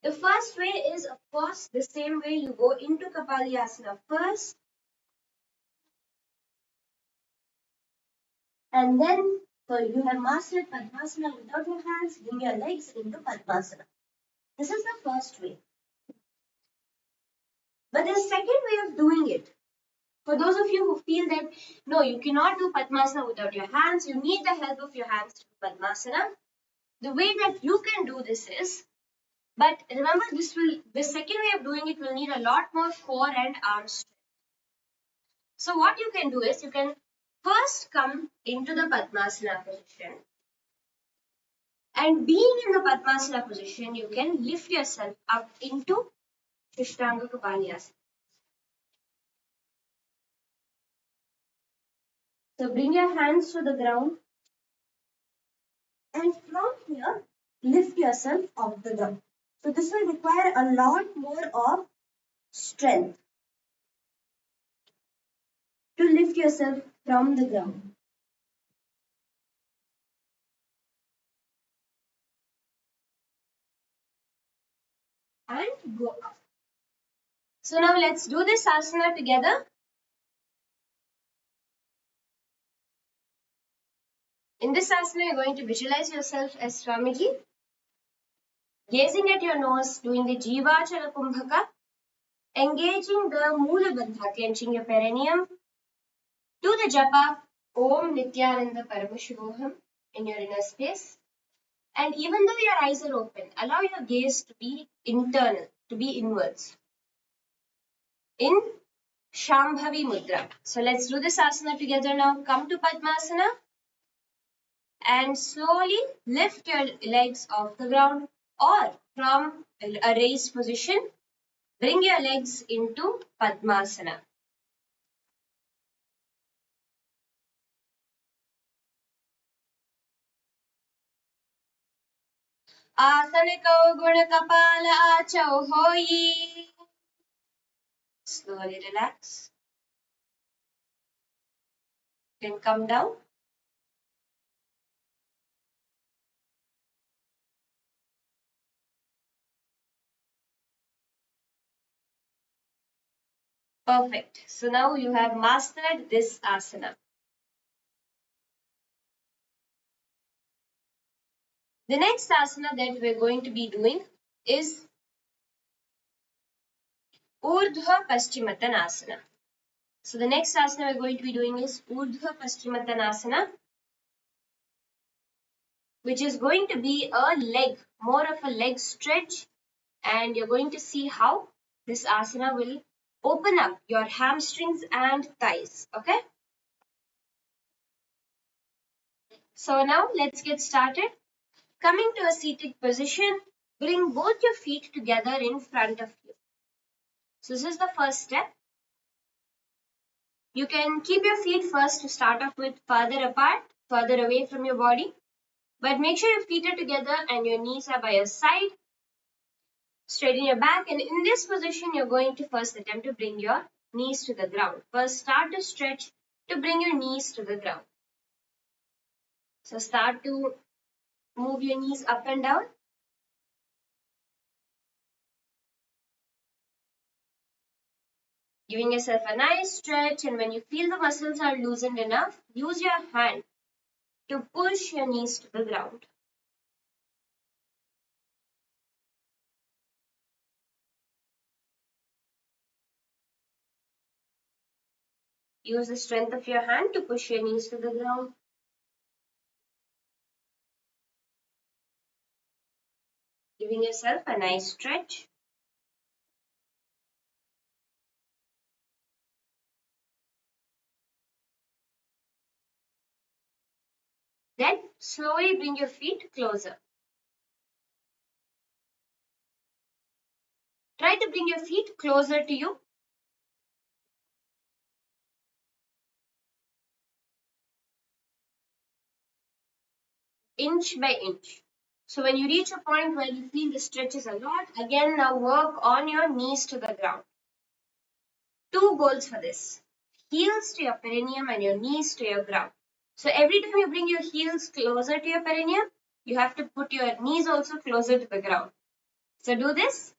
The first way is, of course, the same way you go into Kapali Asana first. And then, so you have mastered Padmasana without your hands, bring your legs into Padmasana. This is the first way. But the second way of doing it, for those of you who feel that, no, you cannot do Padmasana without your hands, you need the help of your hands to do Padmasana. The way that you can do this is, but remember the second way of doing it will need a lot more core and arm strength. So what you can do is you can first come into the Padmasana position. And being in the Padmasana position, you can lift yourself up into Shishtanga Kapalyasana. So bring your hands to the ground. And from here, lift yourself off the ground. So this will require a lot more of strength to lift yourself from the ground. And go up. So now let's do this asana together. In this asana, you're going to visualize yourself as Swamiji, gazing at your nose, doing the Jivachala Kumbhaka, engaging the Mula Bandha, clenching your perineum, do the japa Om Nithyananda Paramashivam in your inner space. And even though your eyes are open, allow your gaze to be internal, to be inwards. In Shambhavi Mudra. So let's do this asana together now. Come to Padmasana and slowly lift your legs off the ground, or from a raised position, bring your legs into Padmasana. Asaniko Guna Kapala Achau Hoyi. Slowly relax. You can come down. Perfect. So now you have mastered this asana. The next asana that we're going to be doing is Urdhva Paschimottanasana. So the next asana we're going to be doing is Urdhva Paschimottanasana, which is going to be a leg, more of a leg stretch, and you're going to see how this asana will open up your hamstrings and thighs. Okay? So now let's get started. Coming to a seated position, bring both your feet together in front of you. So this is the first step. You can keep your feet first to start off with further apart, further away from your body. But make sure your feet are together and your knees are by your side. Straighten your back, and in this position, you're going to first attempt to bring your knees to the ground. First, start to stretch to bring your knees to the ground. So start to move your knees up and down. Giving yourself a nice stretch, and when you feel the muscles are loosened enough, use your hand to push your knees to the ground. Use the strength of your hand to push your knees to the ground. Giving yourself a nice stretch. Then slowly bring your feet closer. Try to bring your feet closer to you. Inch by inch. So when you reach a point where you feel the stretch is a lot, again now work on your knees to the ground. Two goals for this. Heels to your perineum and your knees to your ground. So every time you bring your heels closer to your perineum, you have to put your knees also closer to the ground. So do this.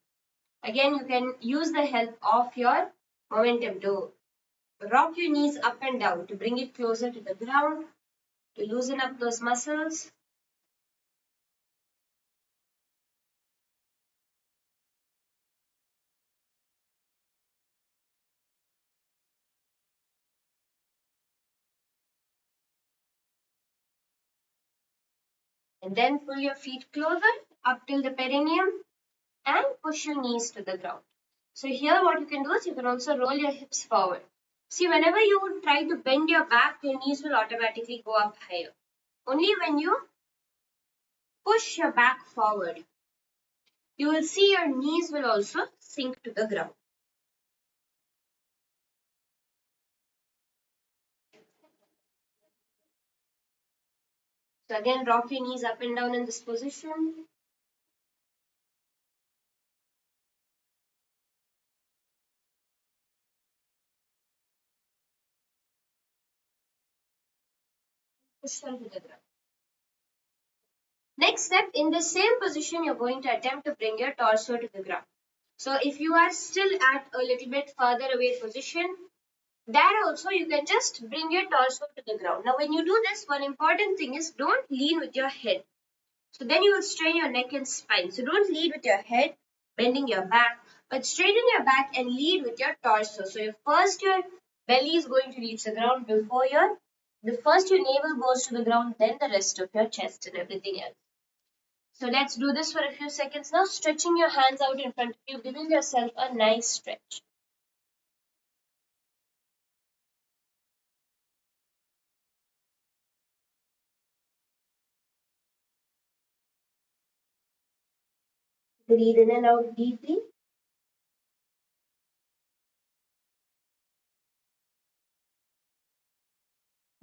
Again, you can use the help of your momentum to rock your knees up and down to bring it closer to the ground, to loosen up those muscles. And then pull your feet closer up till the perineum and push your knees to the ground. So here what you can do is you can also roll your hips forward. See, whenever you try to bend your back, your knees will automatically go up higher. Only when you push your back forward, you will see your knees will also sink to the ground. So again, rock your knees up and down in this position. Push them to the ground. Next step, in the same position, you're going to attempt to bring your torso to the ground. So if you are still at a little bit further away position, there also you can just bring your torso to the ground. Now when you do this, one important thing is don't lean with your head. So then you will strain your neck and spine. So don't lead with your head, bending your back, but straighten your back and lead with your torso. So your belly is going to reach the ground before first your navel goes to the ground, then the rest of your chest and everything else. So let's do this for a few seconds now, stretching your hands out in front of you, giving yourself a nice stretch. Breathe in and out deeply.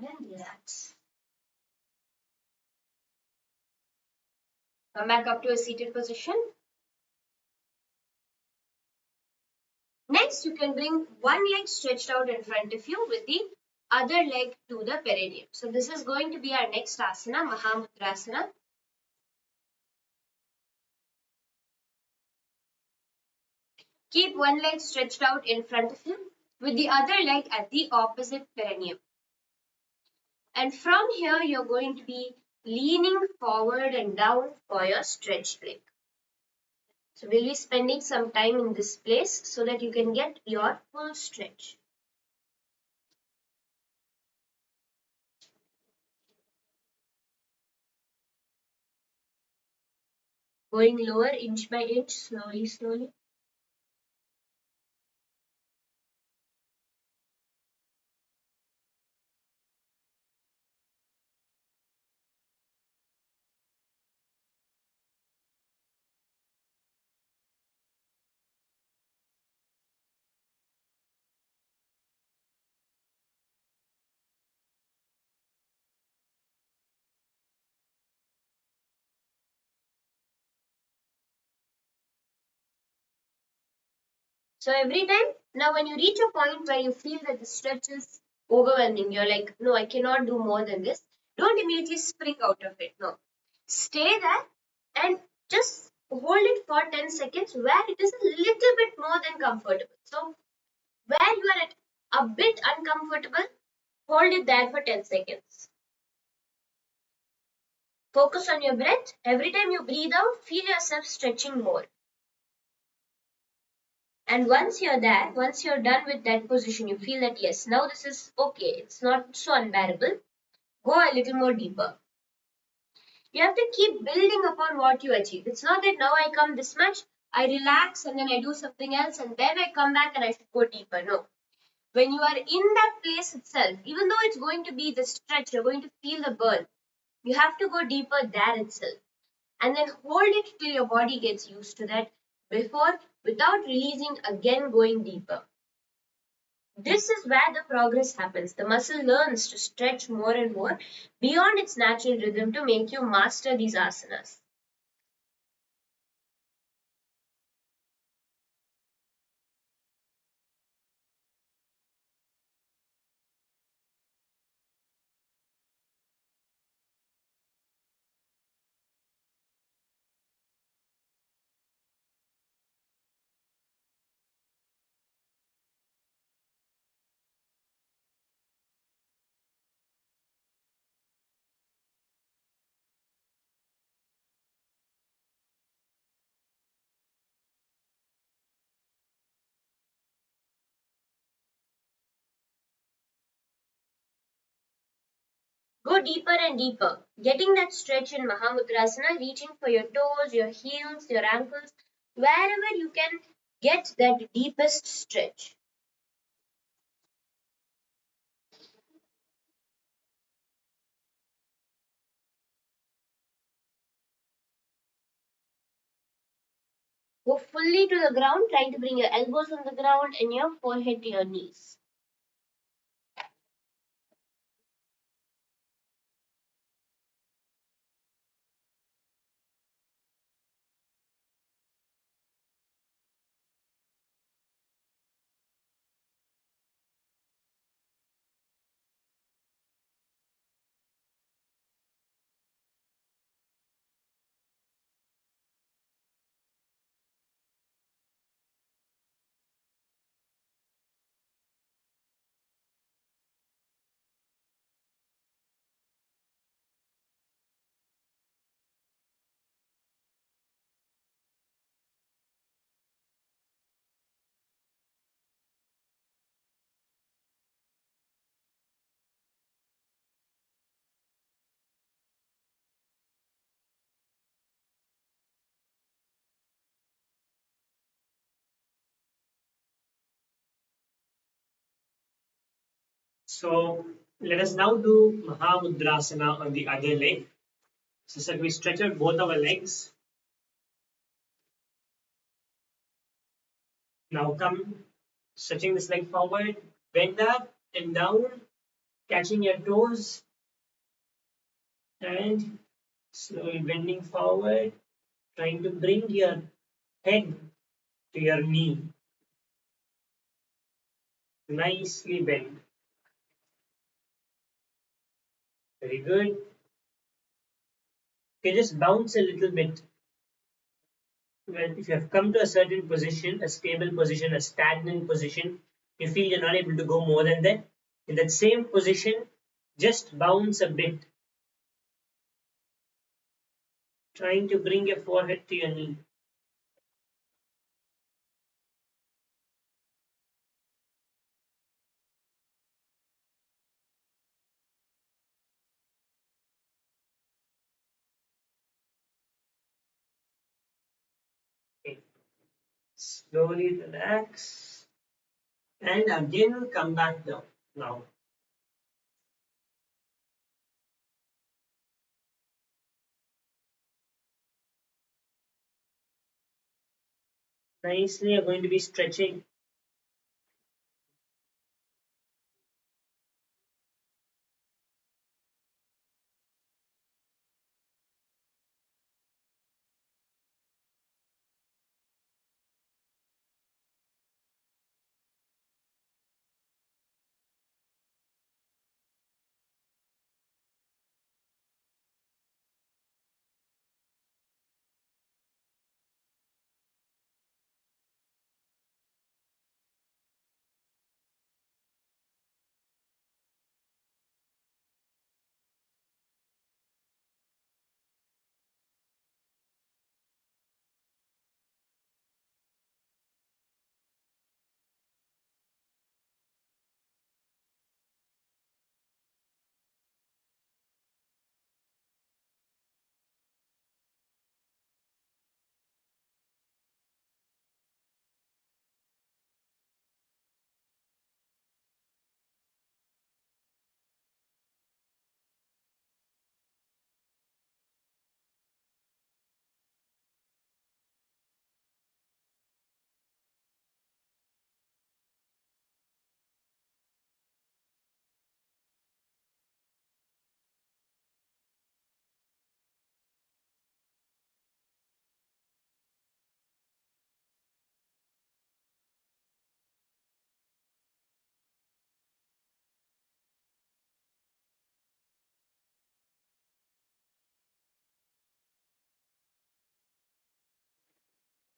And relax. Come back up to a seated position. Next, you can bring one leg stretched out in front of you with the other leg to the perineum. So this is going to be our next asana, Mahamudrasana. Keep one leg stretched out in front of you with the other leg at the opposite perineum. And from here, you're going to be leaning forward and down for your stretched leg. So we'll be spending some time in this place so that you can get your full stretch. Going lower inch by inch, slowly, slowly. So every time, now when you reach a point where you feel that the stretch is overwhelming, you're like, no, I cannot do more than this. Don't immediately spring out of it. No. Stay there and just hold it for 10 seconds where it is a little bit more than comfortable. So where you are at a bit uncomfortable, hold it there for 10 seconds. Focus on your breath. Every time you breathe out, feel yourself stretching more. And once you're there, once you're done with that position, you feel that yes, now this is okay, it's not so unbearable, go a little more deeper. You have to keep building upon what you achieve. It's not that now I come this much, I relax and then I do something else and then I come back and I should go deeper. No. When you are in that place itself, even though it's going to be the stretch, you're going to feel the burn. You have to go deeper there itself. And then hold it till your body gets used to that before, without releasing, again going deeper. This is where the progress happens. The muscle learns to stretch more and more beyond its natural rhythm to make you master these asanas. Go deeper and deeper, getting that stretch in Mahamudrasana, reaching for your toes, your heels, your ankles, wherever you can get that deepest stretch. Go fully to the ground, trying to bring your elbows on the ground and your forehead to your knees. So let us now do Mahamudrasana on the other leg. So that we stretch out both our legs. Now come stretching this leg forward, bend up and down, catching your toes and slowly bending forward, trying to bring your head to your knee. Nicely bend. Very good. Okay, just bounce a little bit. Well, if you have come to a certain position, a stable position, a stagnant position, you feel you're not able to go more than that. In that same position, just bounce a bit, trying to bring your forehead to your knee. Okay. Slowly relax and again come back down. Now, nicely, you're going to be stretching.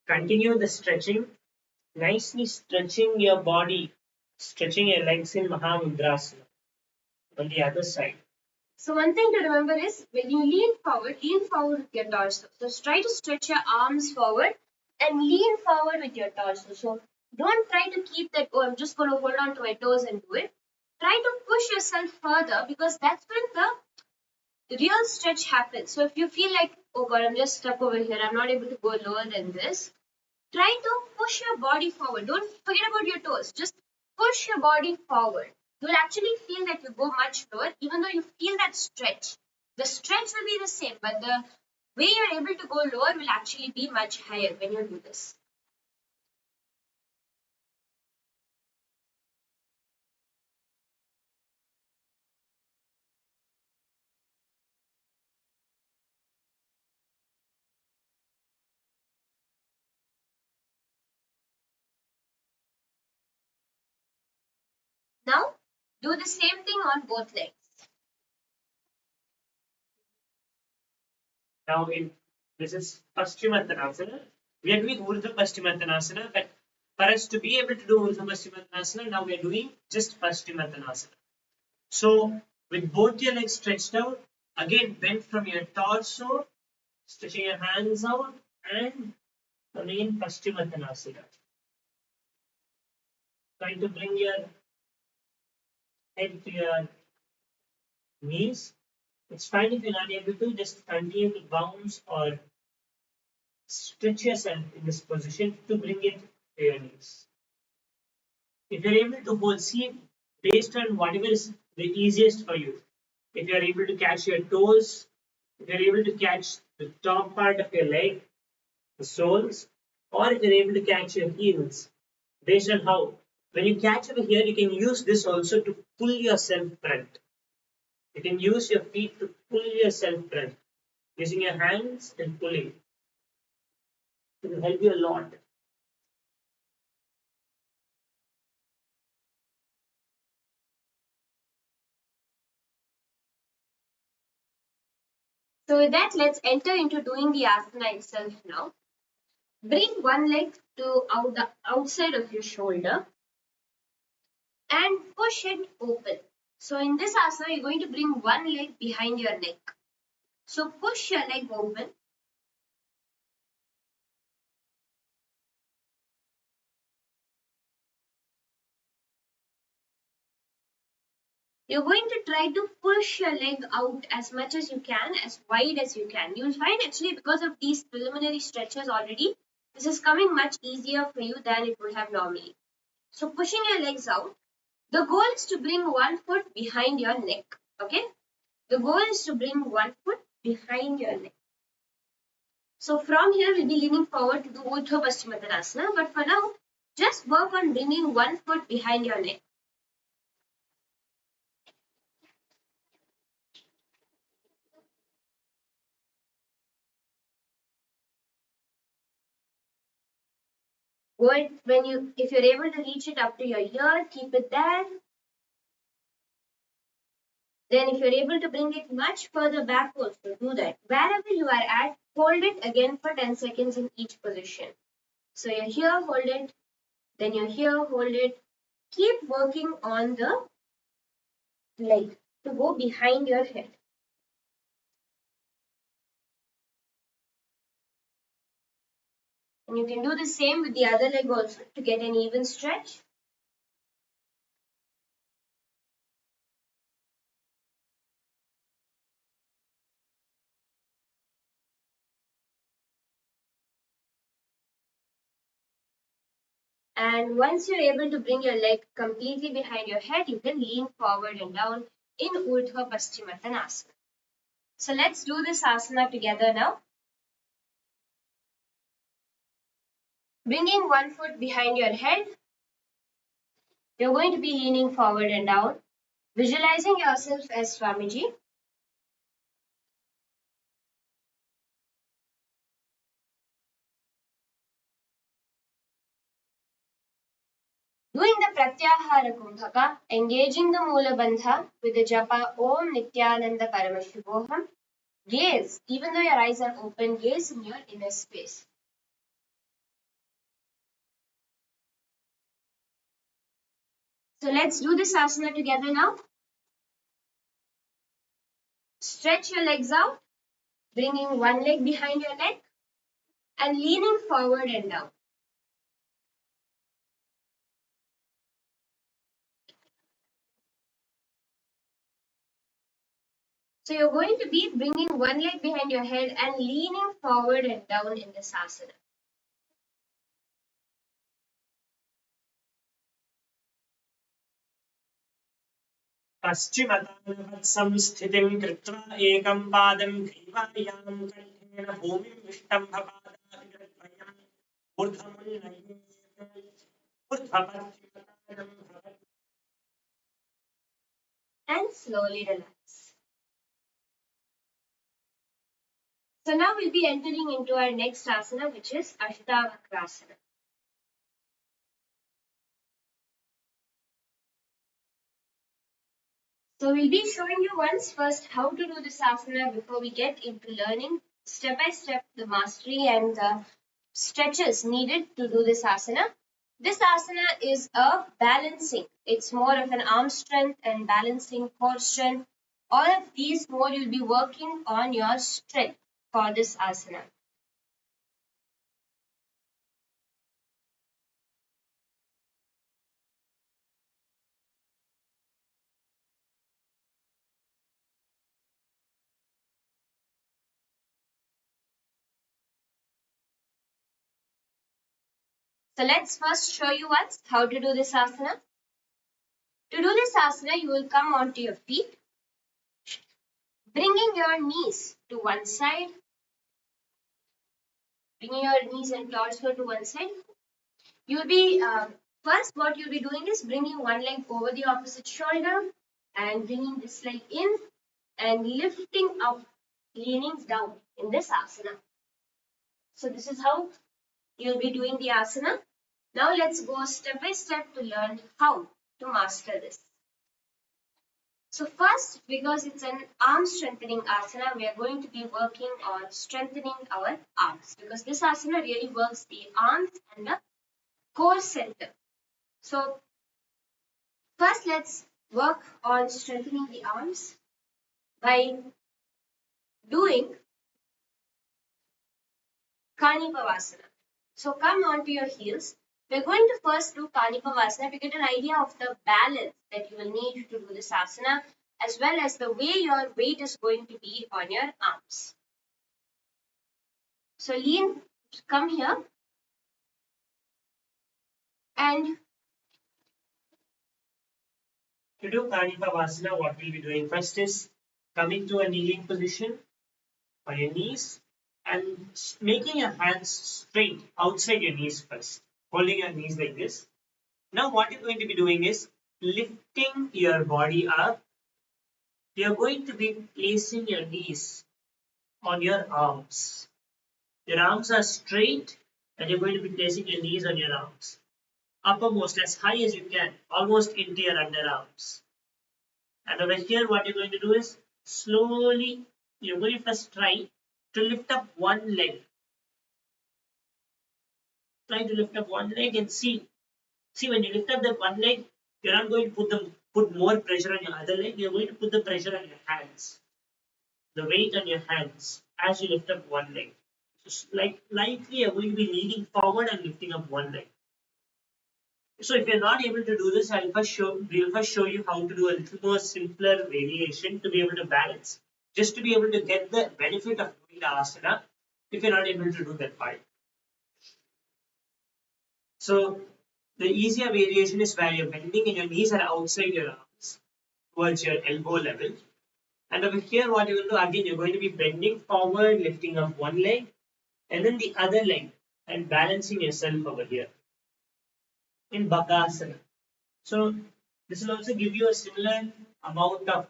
Continue the stretching, nicely stretching your body, stretching your legs in Mahamudrasana on the other side. So one thing to remember is when you lean forward with your torso. So try to stretch your arms forward and lean forward with your torso. So don't try to keep that, oh, I'm just going to hold on to my toes and do it. Try to push yourself further because that's when the real stretch happens. So if you feel like, oh God, I'm just stuck over here, I'm not able to go lower than this, try to push your body forward. Don't forget about your toes. Just push your body forward. You'll actually feel that you go much lower, even though you feel that stretch. The stretch will be the same, but the way you're able to go lower will actually be much higher when you do this. Now, do the same thing on both legs. Now, this is Paschimottanasana. We are doing Urdhva Paschimottanasana, but for us to be able to do Urdhva Paschimottanasana, now we are doing just Paschimottanasana. So, with both your legs stretched out, again bend from your torso, stretching your hands out, and remain Paschimottanasana. Trying to bring your head to your knees. It's fine if you're not able to, just continue to bounce or stretch yourself in this position to bring it to your knees. If you're able to hold, see, based on whatever is the easiest for you. If you're able to catch your toes, if you're able to catch the top part of your leg, the soles, or if you're able to catch your heels, based on how. When you catch over here, you can use this also to pull yourself front. You can use your feet to pull yourself front, using your hands and pulling. It will help you a lot. So with that, let's enter into doing the asana itself now. Bring one leg to the outside of your shoulder and push it open. So in this asana, you're going to bring one leg behind your neck. So push your leg open. You're going to try to push your leg out as much as you can, as wide as you can. You'll find actually because of these preliminary stretches already, this is coming much easier for you than it would have normally. So pushing your legs out. The goal is to bring one foot behind your neck. Okay? The goal is to bring one foot behind your neck. So from here, we'll be leaning forward to do Urdhva Paschimottanasana. But for now, just work on bringing one foot behind your neck. Good. If you're able to reach it up to your ear, keep it there. Then if you're able to bring it much further back also, do that. Wherever you are at, hold it again for 10 seconds in each position. So you're here, hold it. Then you're here, hold it. Keep working on the leg to go behind your head. And you can do the same with the other leg also to get an even stretch. And once you're able to bring your leg completely behind your head, you can lean forward and down in Urdhva Paschimottanasana. So let's do this asana together now. Bringing one foot behind your head, you're going to be leaning forward and down, visualizing yourself as Swamiji. Doing the Pratyahara Kumbhaka, engaging the Mula Bandha with the japa Om Nithyananda Paramashivam. Gaze, even though your eyes are open, gaze in your inner space. So let's do this asana together now. Stretch your legs out, bringing one leg behind your neck and leaning forward and down. So you're going to be bringing one leg behind your head and leaning forward and down in this asana. संस्थितिं कृत्वा एकं पादं ग्रीवायां कण्ठेन भूमिं विष्टम्भपादाभिगत्वयम् ऊर्ध्वमुन्नयेत् And slowly relax. So now we'll be entering into our next asana, which is Ashtavakrasana. So we'll be showing you once first how to do this asana before we get into learning step by step the mastery and the stretches needed to do this asana. This asana is a balancing. It's more of an arm strength and balancing core strength. All of these more you'll be working on your strength for this asana. So let's first show you once how to do this asana. To do this asana, you will come onto your feet, bringing your knees to one side, bringing your knees and torso to one side. You'll be first what you'll be doing is bringing one leg over the opposite shoulder and bringing this leg in and lifting up, leaning down in this asana. So this is how you'll be doing the asana. Now let's go step by step to learn how to master this. So first, because it's an arm strengthening asana, we are going to be working on strengthening our arms because this asana really works the arms and the core center. So first let's work on strengthening the arms by doing Kanipavasana. So come onto your heels. We're going to first do Kanipavasana to get an idea of the balance that you will need to do this asana as well as the way your weight is going to be on your arms. So lean, come here and To do Kanipavasana, what we'll be doing first is coming to a kneeling position on your knees and making your hands straight outside your knees first, holding your knees like this. Now what you're going to be doing is lifting your body up. You're going to be placing your knees on your arms. Your arms are straight and you're going to be placing your knees on your arms. Uppermost as high as you can, almost into your underarms. And over here, what you're going to do is slowly, you're going to first try to lift up one leg. Try to lift up one leg and see. See, when you lift up that one leg, you're not going to put more pressure on your other leg. You're going to put the pressure on your hands, the weight on your hands as you lift up one leg. So, like likely, you're going to be leaning forward and lifting up one leg. So if you're not able to do this, we'll first show you how to do a little more simpler variation to be able to balance, just to be able to get the benefit of doing the asana if you're not able to do that part. So the easier variation is where you're bending and your knees are outside your arms towards your elbow level. And over here, what you will do again, you're going to be bending forward, lifting up one leg, and then the other leg, and balancing yourself over here in Bakasana. So this will also give you a similar amount of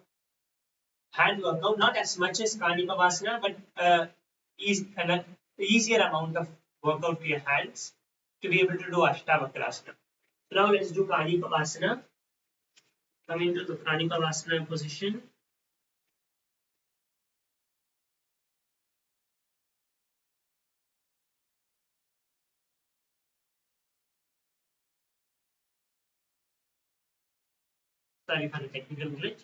hand workout, not as much as Kanipavasana, but an easier amount of workout to your hands to be able to do Ashtavakrasana. So now let's do Kanipavasana. Come into the Kanipavasana position. Sorry for the technical glitch.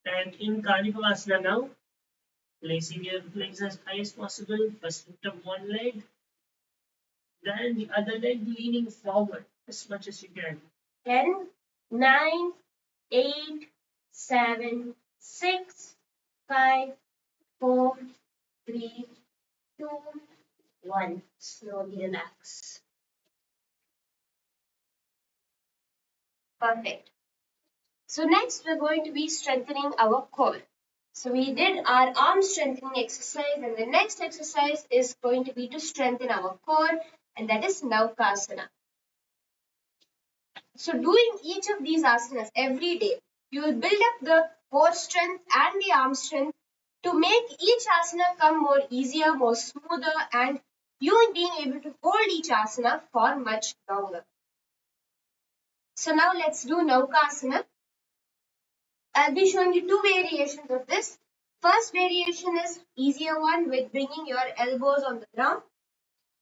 And in Kanipavasana now, placing your legs as high as possible. First lift up one leg, then the other leg leaning forward as much as you can. 10, 9, 8, 7, 6, 5, 4, 3, 2, 1. Slowly relax. Perfect. So next we're going to be strengthening our core. So we did our arm strengthening exercise and the next exercise is going to be to strengthen our core and that is Naukasana. So doing each of these asanas every day, you will build up the core strength and the arm strength to make each asana come more easier, more smoother and you being able to hold each asana for much longer. So now let's do Naukasana. I'll be showing you two variations of this. First variation is easier one with bringing your elbows on the ground.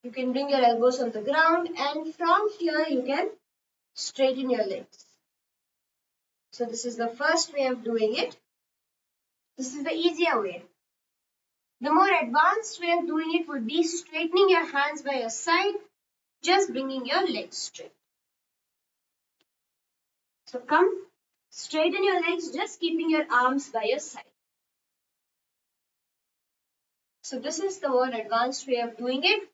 You can bring your elbows on the ground and from here you can straighten your legs. So this is the first way of doing it. This is the easier way. The more advanced way of doing it would be straightening your hands by your side, just bringing your legs straight. So come, straighten your legs, just keeping your arms by your side. So this is the more advanced way of doing it.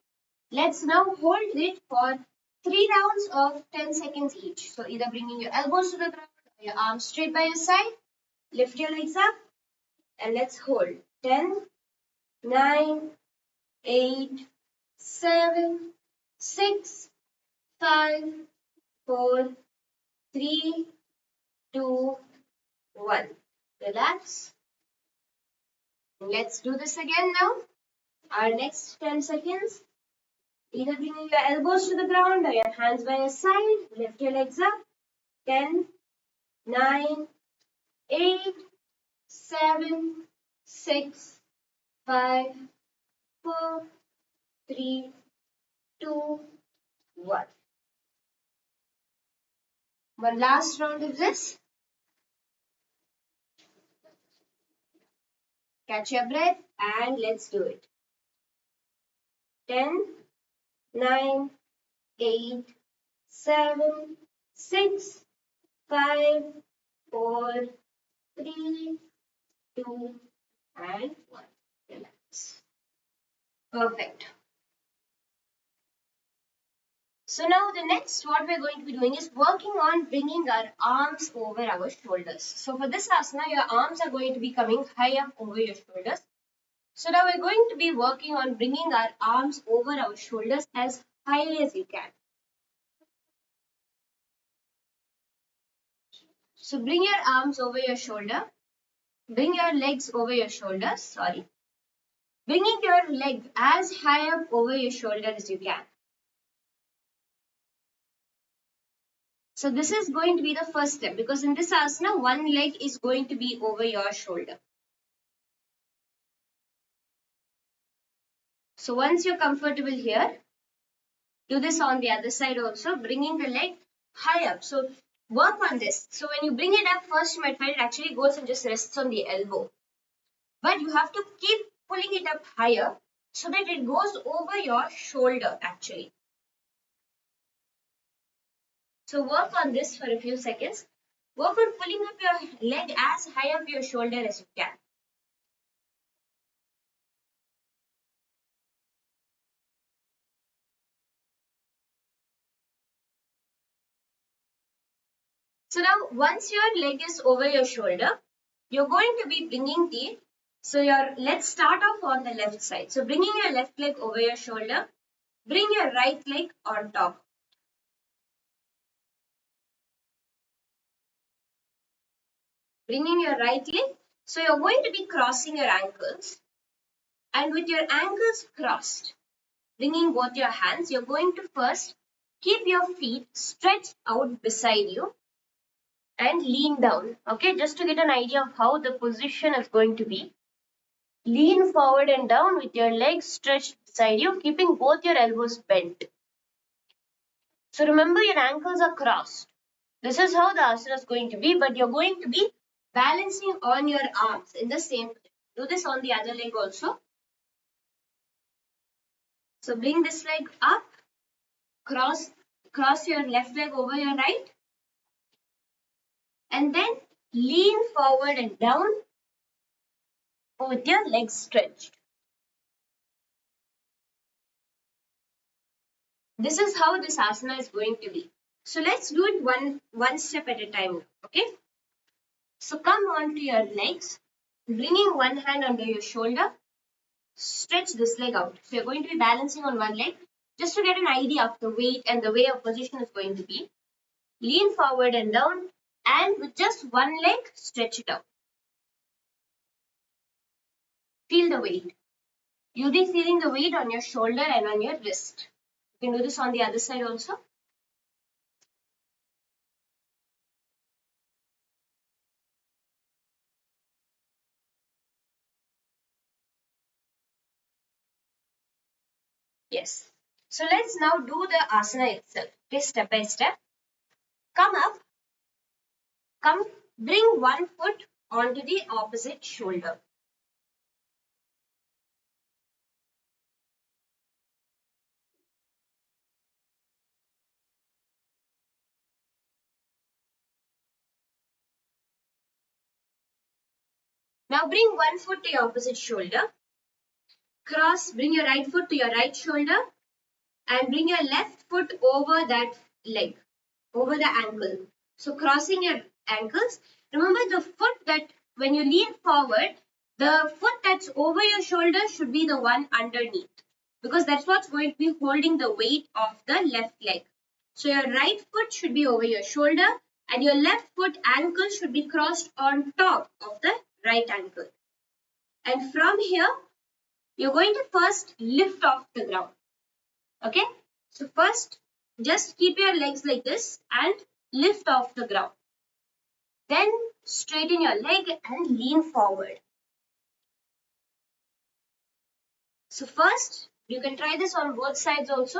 Let's now hold it for 3 rounds of 10 seconds each. So either bringing your elbows to the ground or your arms straight by your side. Lift your legs up and let's hold. 10, 9, 8, 7, 6, 5, 4, 3, 2, 1. Relax. Let's do this again now. Our next 10 seconds. Either bringing your elbows to the ground or your hands by your side. Lift your legs up. 10, 9, 8, 7, 6, 5, 4, 3, 2, 1. One last round of this. Catch your breath and let's do it. 10, 9, 8, 7, 6, 5, 4, 3, 2, and 1. Relax. Perfect. So now the next what we're going to be doing is working on bringing our arms over our shoulders. So for this asana, your arms are going to be coming high up over your shoulders. So now we're going to be working on bringing our arms over our shoulders as high as you can. So bring your arms over your shoulder. Bring your legs over your shoulders. Sorry. Bringing your leg as high up over your shoulder as you can. So this is going to be the first step because in this asana, one leg is going to be over your shoulder. So once you're comfortable here, do this on the other side also, bringing the leg high up. So work on this. So when you bring it up, first you might find it actually goes and just rests on the elbow. But you have to keep pulling it up higher so that it goes over your shoulder actually. So work on this for a few seconds. Work on pulling up your leg as high up your shoulder as you can. So now once your leg is over your shoulder, you're going to be bringing let's start off on the left side. So bringing your left leg over your shoulder, bring your right leg on top. Bringing your right leg, so you're going to be crossing your ankles. And with your ankles crossed, bringing both your hands, you're going to first keep your feet stretched out beside you and lean down. Okay, just to get an idea of how the position is going to be. Lean forward and down with your legs stretched beside you, keeping both your elbows bent. So remember your ankles are crossed. This is how the asana is going to be, but you're going to be balancing on your arms in the same way. Do this on the other leg also. So bring this leg up, cross your left leg over your right, and then lean forward and down with your legs stretched. This is how this asana is going to be. So let's do it one step at a time. Okay. So come onto your legs, bringing one hand under your shoulder, stretch this leg out. So you're going to be balancing on one leg just to get an idea of the weight and the way your position is going to be. Lean forward and down, and with just one leg, stretch it out. Feel the weight. You'll be feeling the weight on your shoulder and on your wrist. You can do this on the other side also. Yes. So let's now do the asana itself. Okay, step by step. Come up. Bring one foot onto the opposite shoulder. Now bring one foot to your opposite shoulder. Bring your right foot to your right shoulder and bring your left foot over that leg, over the ankle. So crossing your ankles. Remember the foot that when you lean forward, the foot that's over your shoulder should be the one underneath because that's what's going to be holding the weight of the left leg. So your right foot should be over your shoulder and your left foot ankle should be crossed on top of the right ankle. And from here, you're going to first lift off the ground. Okay? So first, just keep your legs like this and lift off the ground. Then straighten your leg and lean forward. So first, you can try this on both sides also.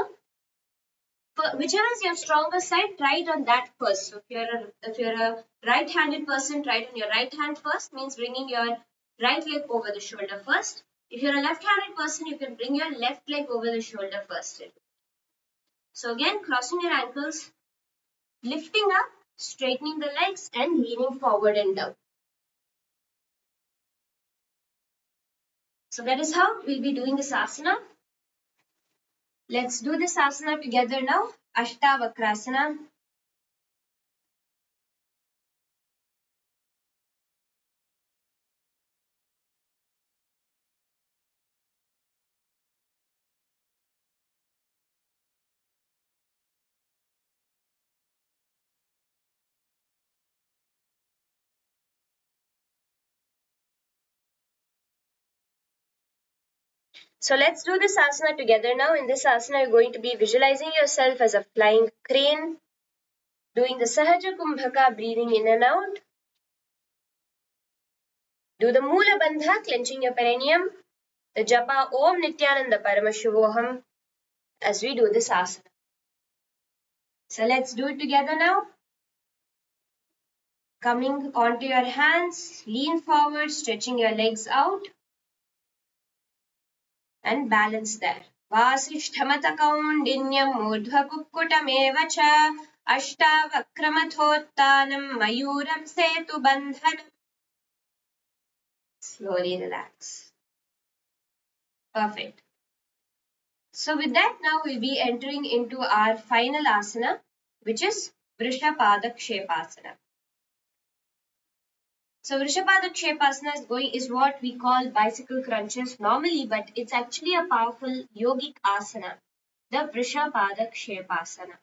Whichever is your stronger side, try it on that first. So if you're a right-handed person, try it on your right hand first, means bringing your right leg over the shoulder first. If you're a left-handed person, you can bring your left leg over the shoulder first. So again, crossing your ankles, lifting up, straightening the legs and leaning forward and down. So that is how we'll be doing this asana. Let's do this asana together now. Ashtavakrasana. So let's do this asana together now. In this asana, you're going to be visualizing yourself as a flying crane, doing the Sahaja Kumbhaka, breathing in and out. Do the Mula Bandha, clenching your perineum. The Japa Om Nithyananda Paramashivam as we do this asana. So let's do it together now. Coming onto your hands, lean forward, stretching your legs out. And balance there. Vasishthamatakaundinyam urdhvakukkutameva cha ashtavakramatotthanam mayuram setu bandhanam. Slowly relax. Perfect. So with that now we'll be entering into our final asana, which is Vrishapadakshepasana. So Vrishapadakshepasana is what we call bicycle crunches normally, but it's actually a powerful yogic asana, the Vrishapadakshepasana.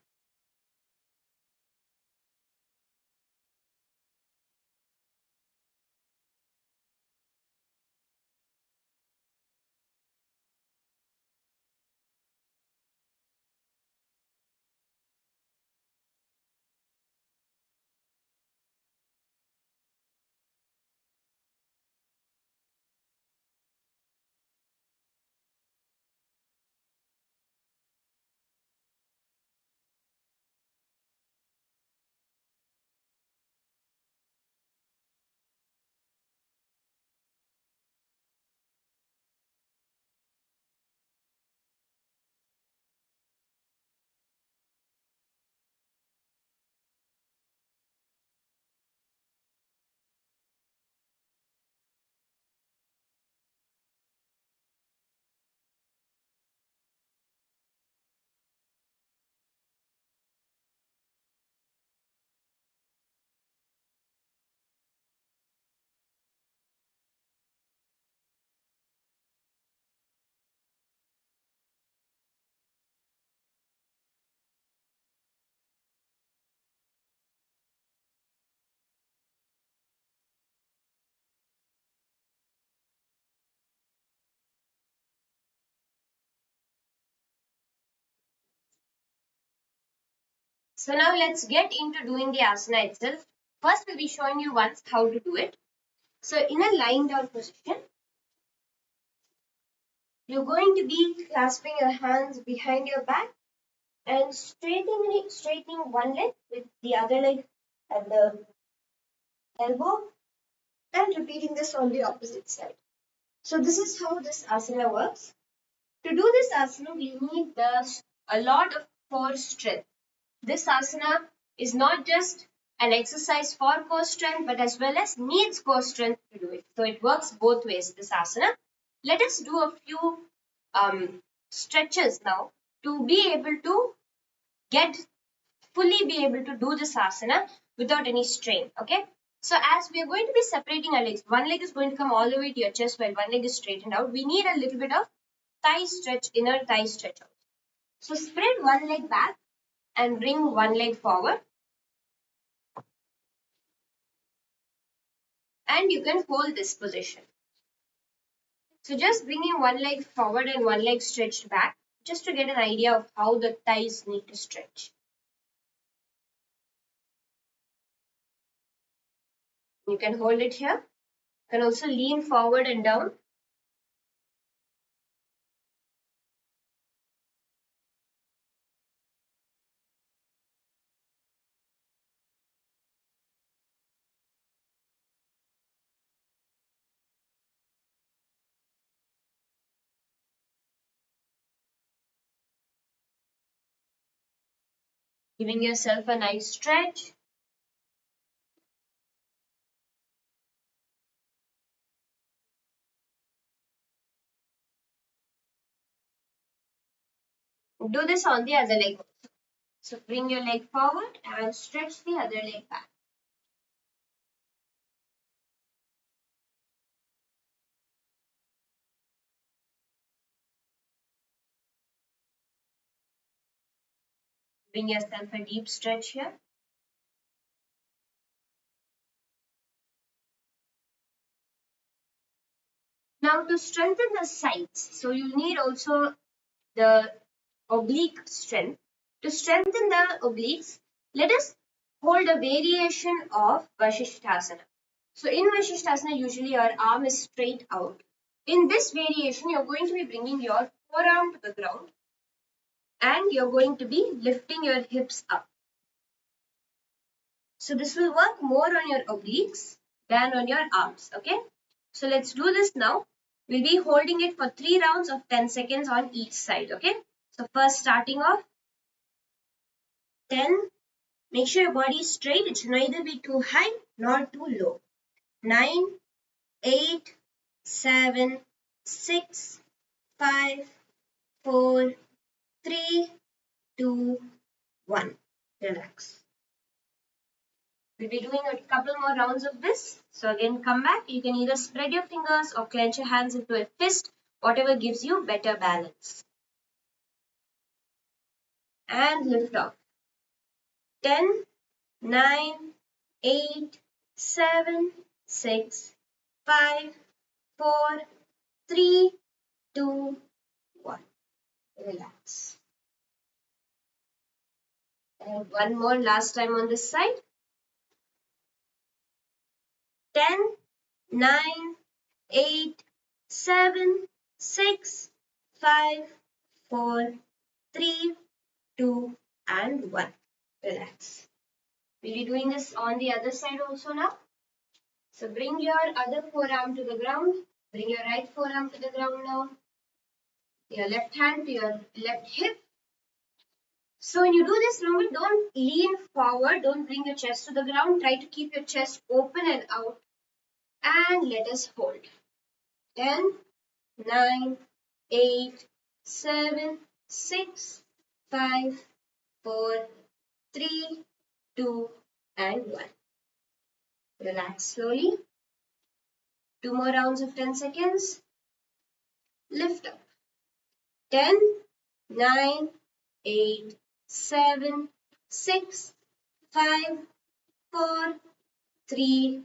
So now let's get into doing the asana itself. First we'll be showing you once how to do it. So in a lying down position, You're going to be clasping your hands behind your back and straightening one leg with the other leg at the elbow and repeating this on the opposite side. So this is how this asana works. To do this asana, we need a lot of core strength. This asana is not just an exercise for core strength, but as well as needs core strength to do it. So it works both ways, this asana. Let us do a few stretches now to be able to get fully be able to do this asana without any strain. Okay. So as we are going to be separating our legs, one leg is going to come all the way to your chest while one leg is straightened out. We need a little bit of thigh stretch, inner thigh stretch. So spread one leg back and bring one leg forward. And you can hold this position. So just bringing one leg forward and one leg stretched back, just to get an idea of how the thighs need to stretch. You can hold it here. You can also lean forward and down. Giving yourself a nice stretch. Do this on the other leg. So bring your leg forward and stretch the other leg back. Bring yourself a deep stretch here. Now to strengthen the sides, so you need also the oblique strength. To strengthen the obliques, let us hold a variation of Vasishthasana. So in Vasishthasana, usually your arm is straight out. In this variation, you're going to be bringing your forearm to the ground and you're going to be lifting your hips up. So this will work more on your obliques than on your arms, okay? So let's do this now. We'll be holding it for 3 rounds of 10 seconds on each side, okay? So first starting off, 10. Make sure your body is straight. It should neither be too high nor too low. 9, 8, 7, 6, 5, 4, 3, 2, 1. Relax. We'll be doing a couple more rounds of this. So again, come back. You can either spread your fingers or clench your hands into a fist, whatever gives you better balance. And lift off. 10, 9, 8, 7, 6, 5, 4, 3, 2, 1. Relax. And one more last time on this side. 10, 9, 8, 7, 6, 5, 4, 3, 2, and 1. Relax. We'll be doing this on the other side also now. So bring your other forearm to the ground. Bring your right forearm to the ground now. Your left hand to your left hip. So when you do this, remember, don't lean forward. Don't bring your chest to the ground. Try to keep your chest open and out. And let us hold. 10, 9, 8, 7, 6, 5, 4, 3, 2, and 1. Relax slowly. 2 more rounds of 10 seconds. Lift up. 10, 9, 8, 7, 6, 5, 4, 3,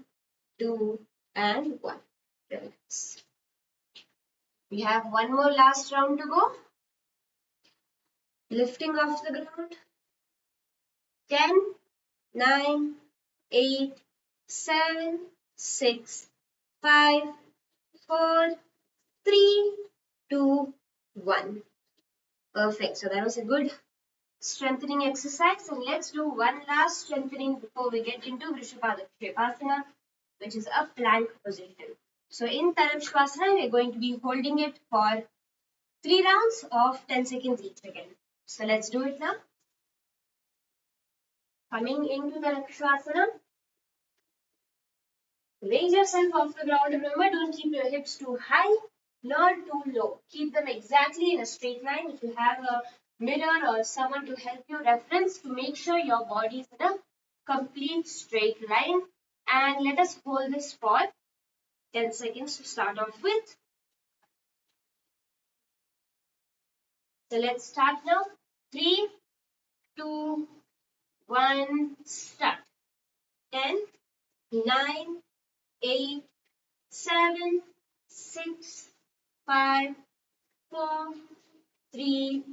2, and 1. Relax. We have one more last round to go. Lifting off the ground. 10, 9, 8, 7, 6, 5, 4, 3, 2, 1. Perfect. So that was a good strengthening exercise, and let's do one last strengthening before we get into Vrishapadakshepaasana, which is a plank position. So in Tarakshvasana, we're going to be holding it for 3 rounds of 10 seconds each again. So let's do it now. Coming into Tarakshvasana, raise yourself off the ground. Remember, don't keep your hips too high nor too low. Keep them exactly in a straight line. If you have a mirror or someone to help you reference, to make sure your body is in a complete straight line. And let us hold this for 10 seconds to start off with. So let's start now. 3, 2, 1, start. 10, 9, 8, 7, 6, 5, 4, 3,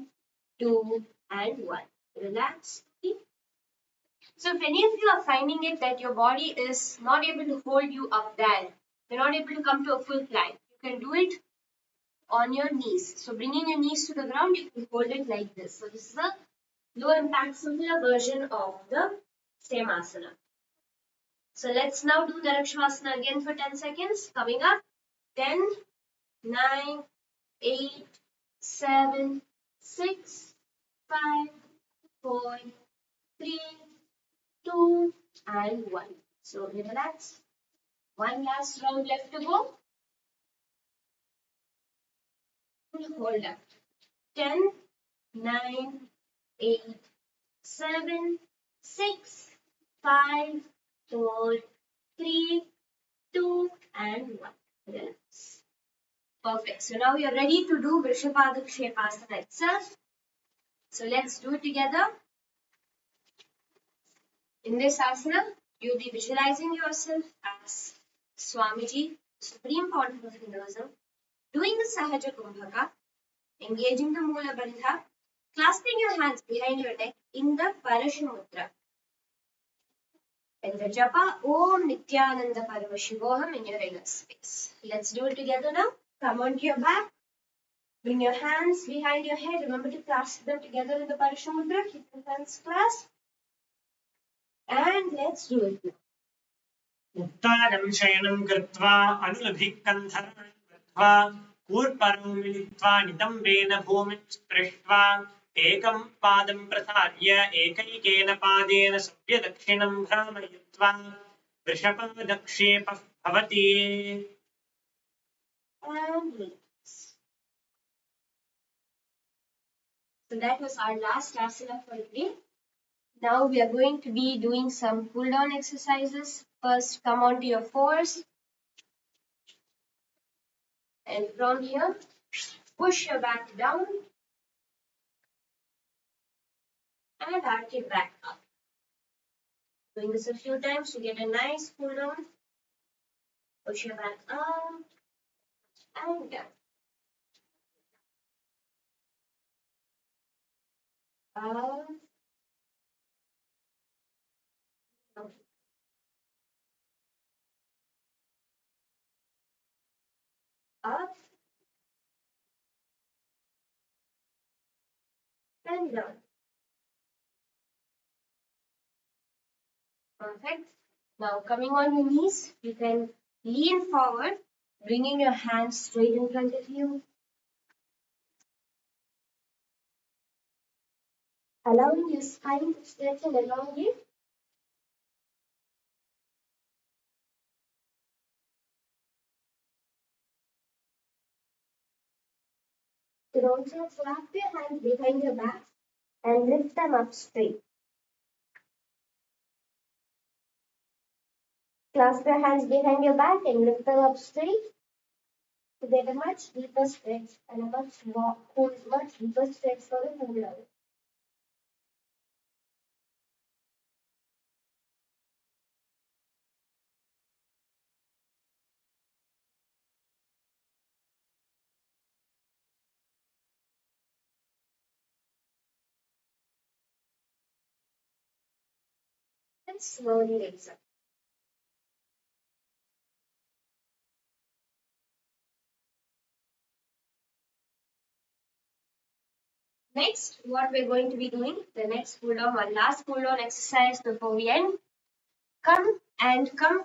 2, and 1. Relax. So if any of you are finding it that your body is not able to hold you up there, you're not able to come to a full plank, you can do it on your knees. So bringing your knees to the ground, you can hold it like this. So this is a low impact, simpler version of the same asana. So let's now do Darakshvasana again for 10 seconds. Coming up, 10, 9, 8, 7, 6, 5, 4, 3, 2, and 1. So relax. One last round left to go. Hold up. 10, 9, 8, 7, 6, 5, 4, 3, 2, and 1. Relax. Perfect. So now we are ready to do Vrishapadakshepaasana itself. So let's do it together. In this asana, you'll be visualizing yourself as Swamiji, Supreme Pontiff of Hinduism, doing the Sahaja Kumbhaka, engaging the Mula Bandha, clasping your hands behind your neck in the Parashamudra. And the japa Om Nithyananda Paramashivam in your inner space. Let's do it together now. Come onto your back. Bring your hands behind your head. Remember to clasp them together in the Parashamudra. Keep your hands clasped. And let's do it now. उत्तानं शयनं कृत्वा अनुलभिः कन्धरान् कृत्वा कूर्परं मिलित्वा नितम्बेन भूमिं स्पृष्ट्वा एकं पादं प्रसार्य एकैकेन पादेन सव्यदक्षिणं भ्रामयित्वा वृषपदक्षेपः भवति. And relax. So that was our last asana for today. Now we are going to be doing some cool down exercises. First, come onto your fours. And from here, push your back down and arch it back up. Doing this a few times to get a nice cool down. Push your back up and down. Up, down. Up and down. Perfect. Now coming on your knees, you can lean forward, bringing your hands straight in front of you. Allowing your spine to stretch and elongate. You can also flap your hands behind your back and lift them up straight. Clasp your hands behind your back and lift them up straight to get a much deeper stretch and a much deeper stretch for the cool down. And slowly raise up. Next, what we're going to be doing, the next cool down, one last cool down exercise before we end. Come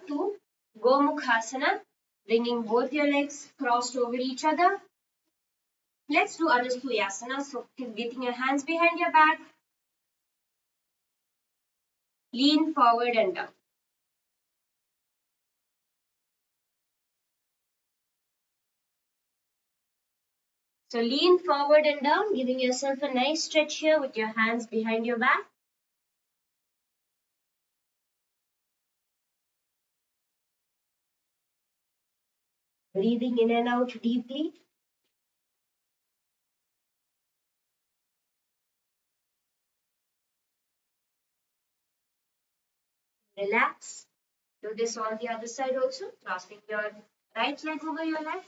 to Gomukhasana, bringing both your legs crossed over each other. Let's do Anustuyasana. So keep getting your hands behind your back. Lean forward and down. So lean forward and down, giving yourself a nice stretch here with your hands behind your back. Breathing in and out deeply. Relax. Do this on the other side also, crossing your right leg over your left.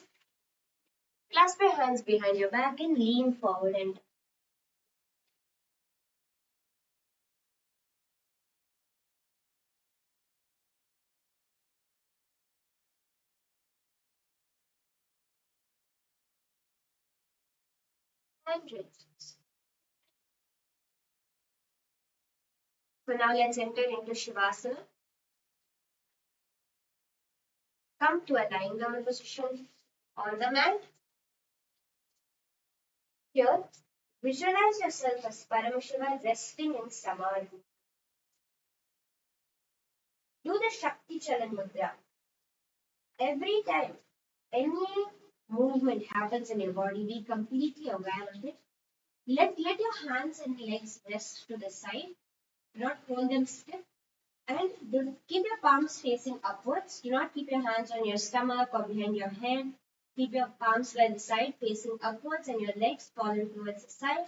Clasp your hands behind your back and lean forward and relax. So now let's enter into Shavasana. Come to a lying down position on the mat. Here, visualize yourself as Paramashiva resting in Samadhi. Do the Shakti Chalan Mudra. Every time any movement happens in your body, be completely aware of it. Let your hands and legs rest to the side. Do not hold them stiff. And keep your palms facing upwards. Do not keep your hands on your stomach or behind your head. Keep your palms by the side facing upwards and your legs fallen towards the side.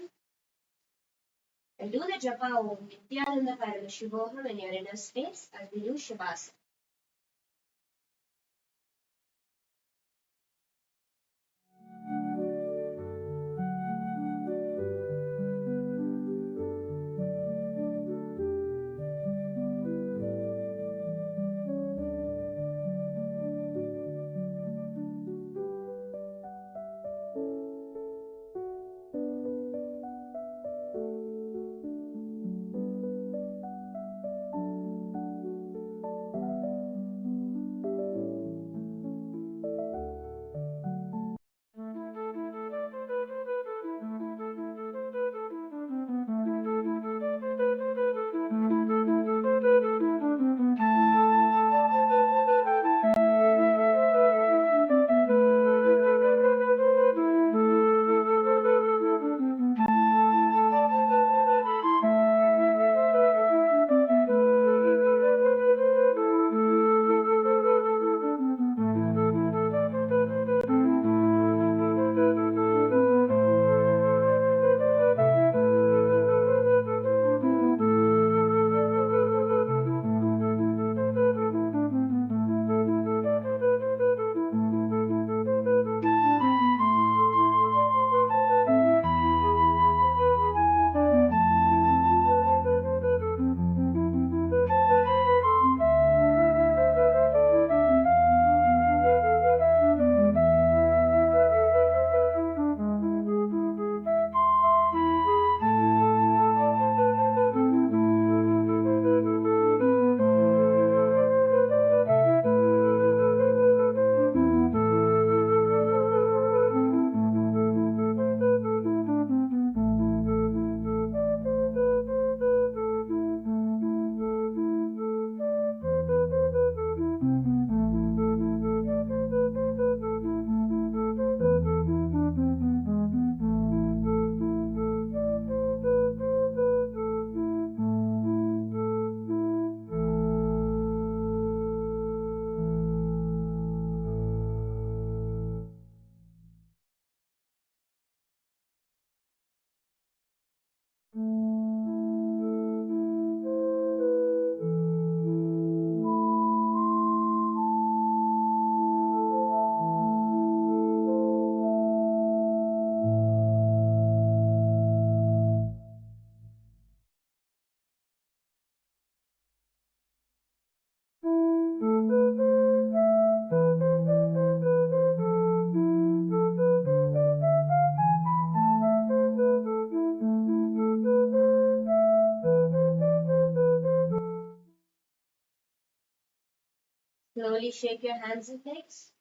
And do the japa Om Nithyananda Paramashivam in your inner space as we do Shavasana. slowly shake your hands and legs.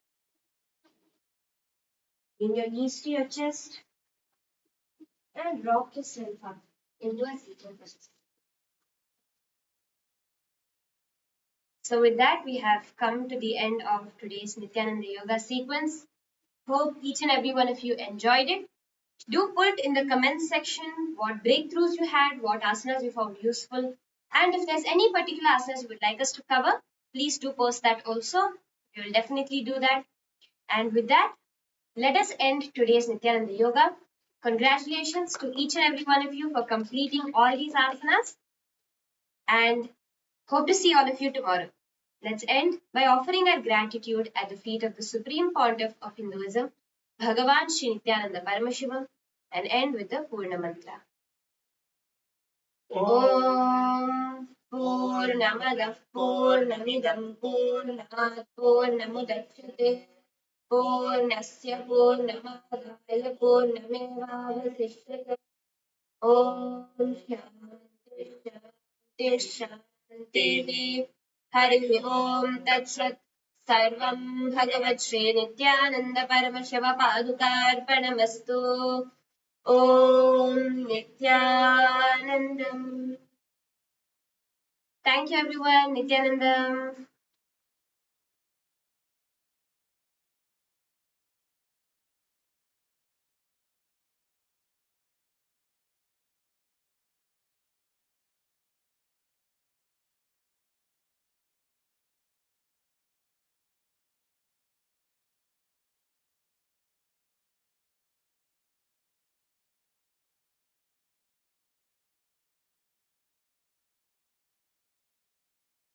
Bring your knees to your chest and rock yourself up into a seated position. So with that, we have come to the end of today's Nithyananda Yoga sequence. Hope each and every one of you enjoyed it. Do put in the comments section what breakthroughs you had, what asanas you found useful, and if there's any particular asanas you would like us to cover, please do post that also. We will definitely do that. And with that, let us end today's Nithyananda Yoga. Congratulations to each and every one of you for completing all these asanas, and hope to see all of you tomorrow. Let's end by offering our gratitude at the feet of the Supreme Pontiff of Hinduism, Bhagavan Sri Nithyananda Paramashivam, and end with the Purna Mantra. Om Purnamadah Purnamidam Purnat Purnamudachyate Purnasya Purnamadaya Purnamevavasishyate. Om Shanti Shanti Shanti. Hari Om Tat Sat. Sarvam Bhagavat Sri Nithyananda Paramashiva Padukarpanamastu. Om Nithyanandam. Thank you everyone. Nithyanandam.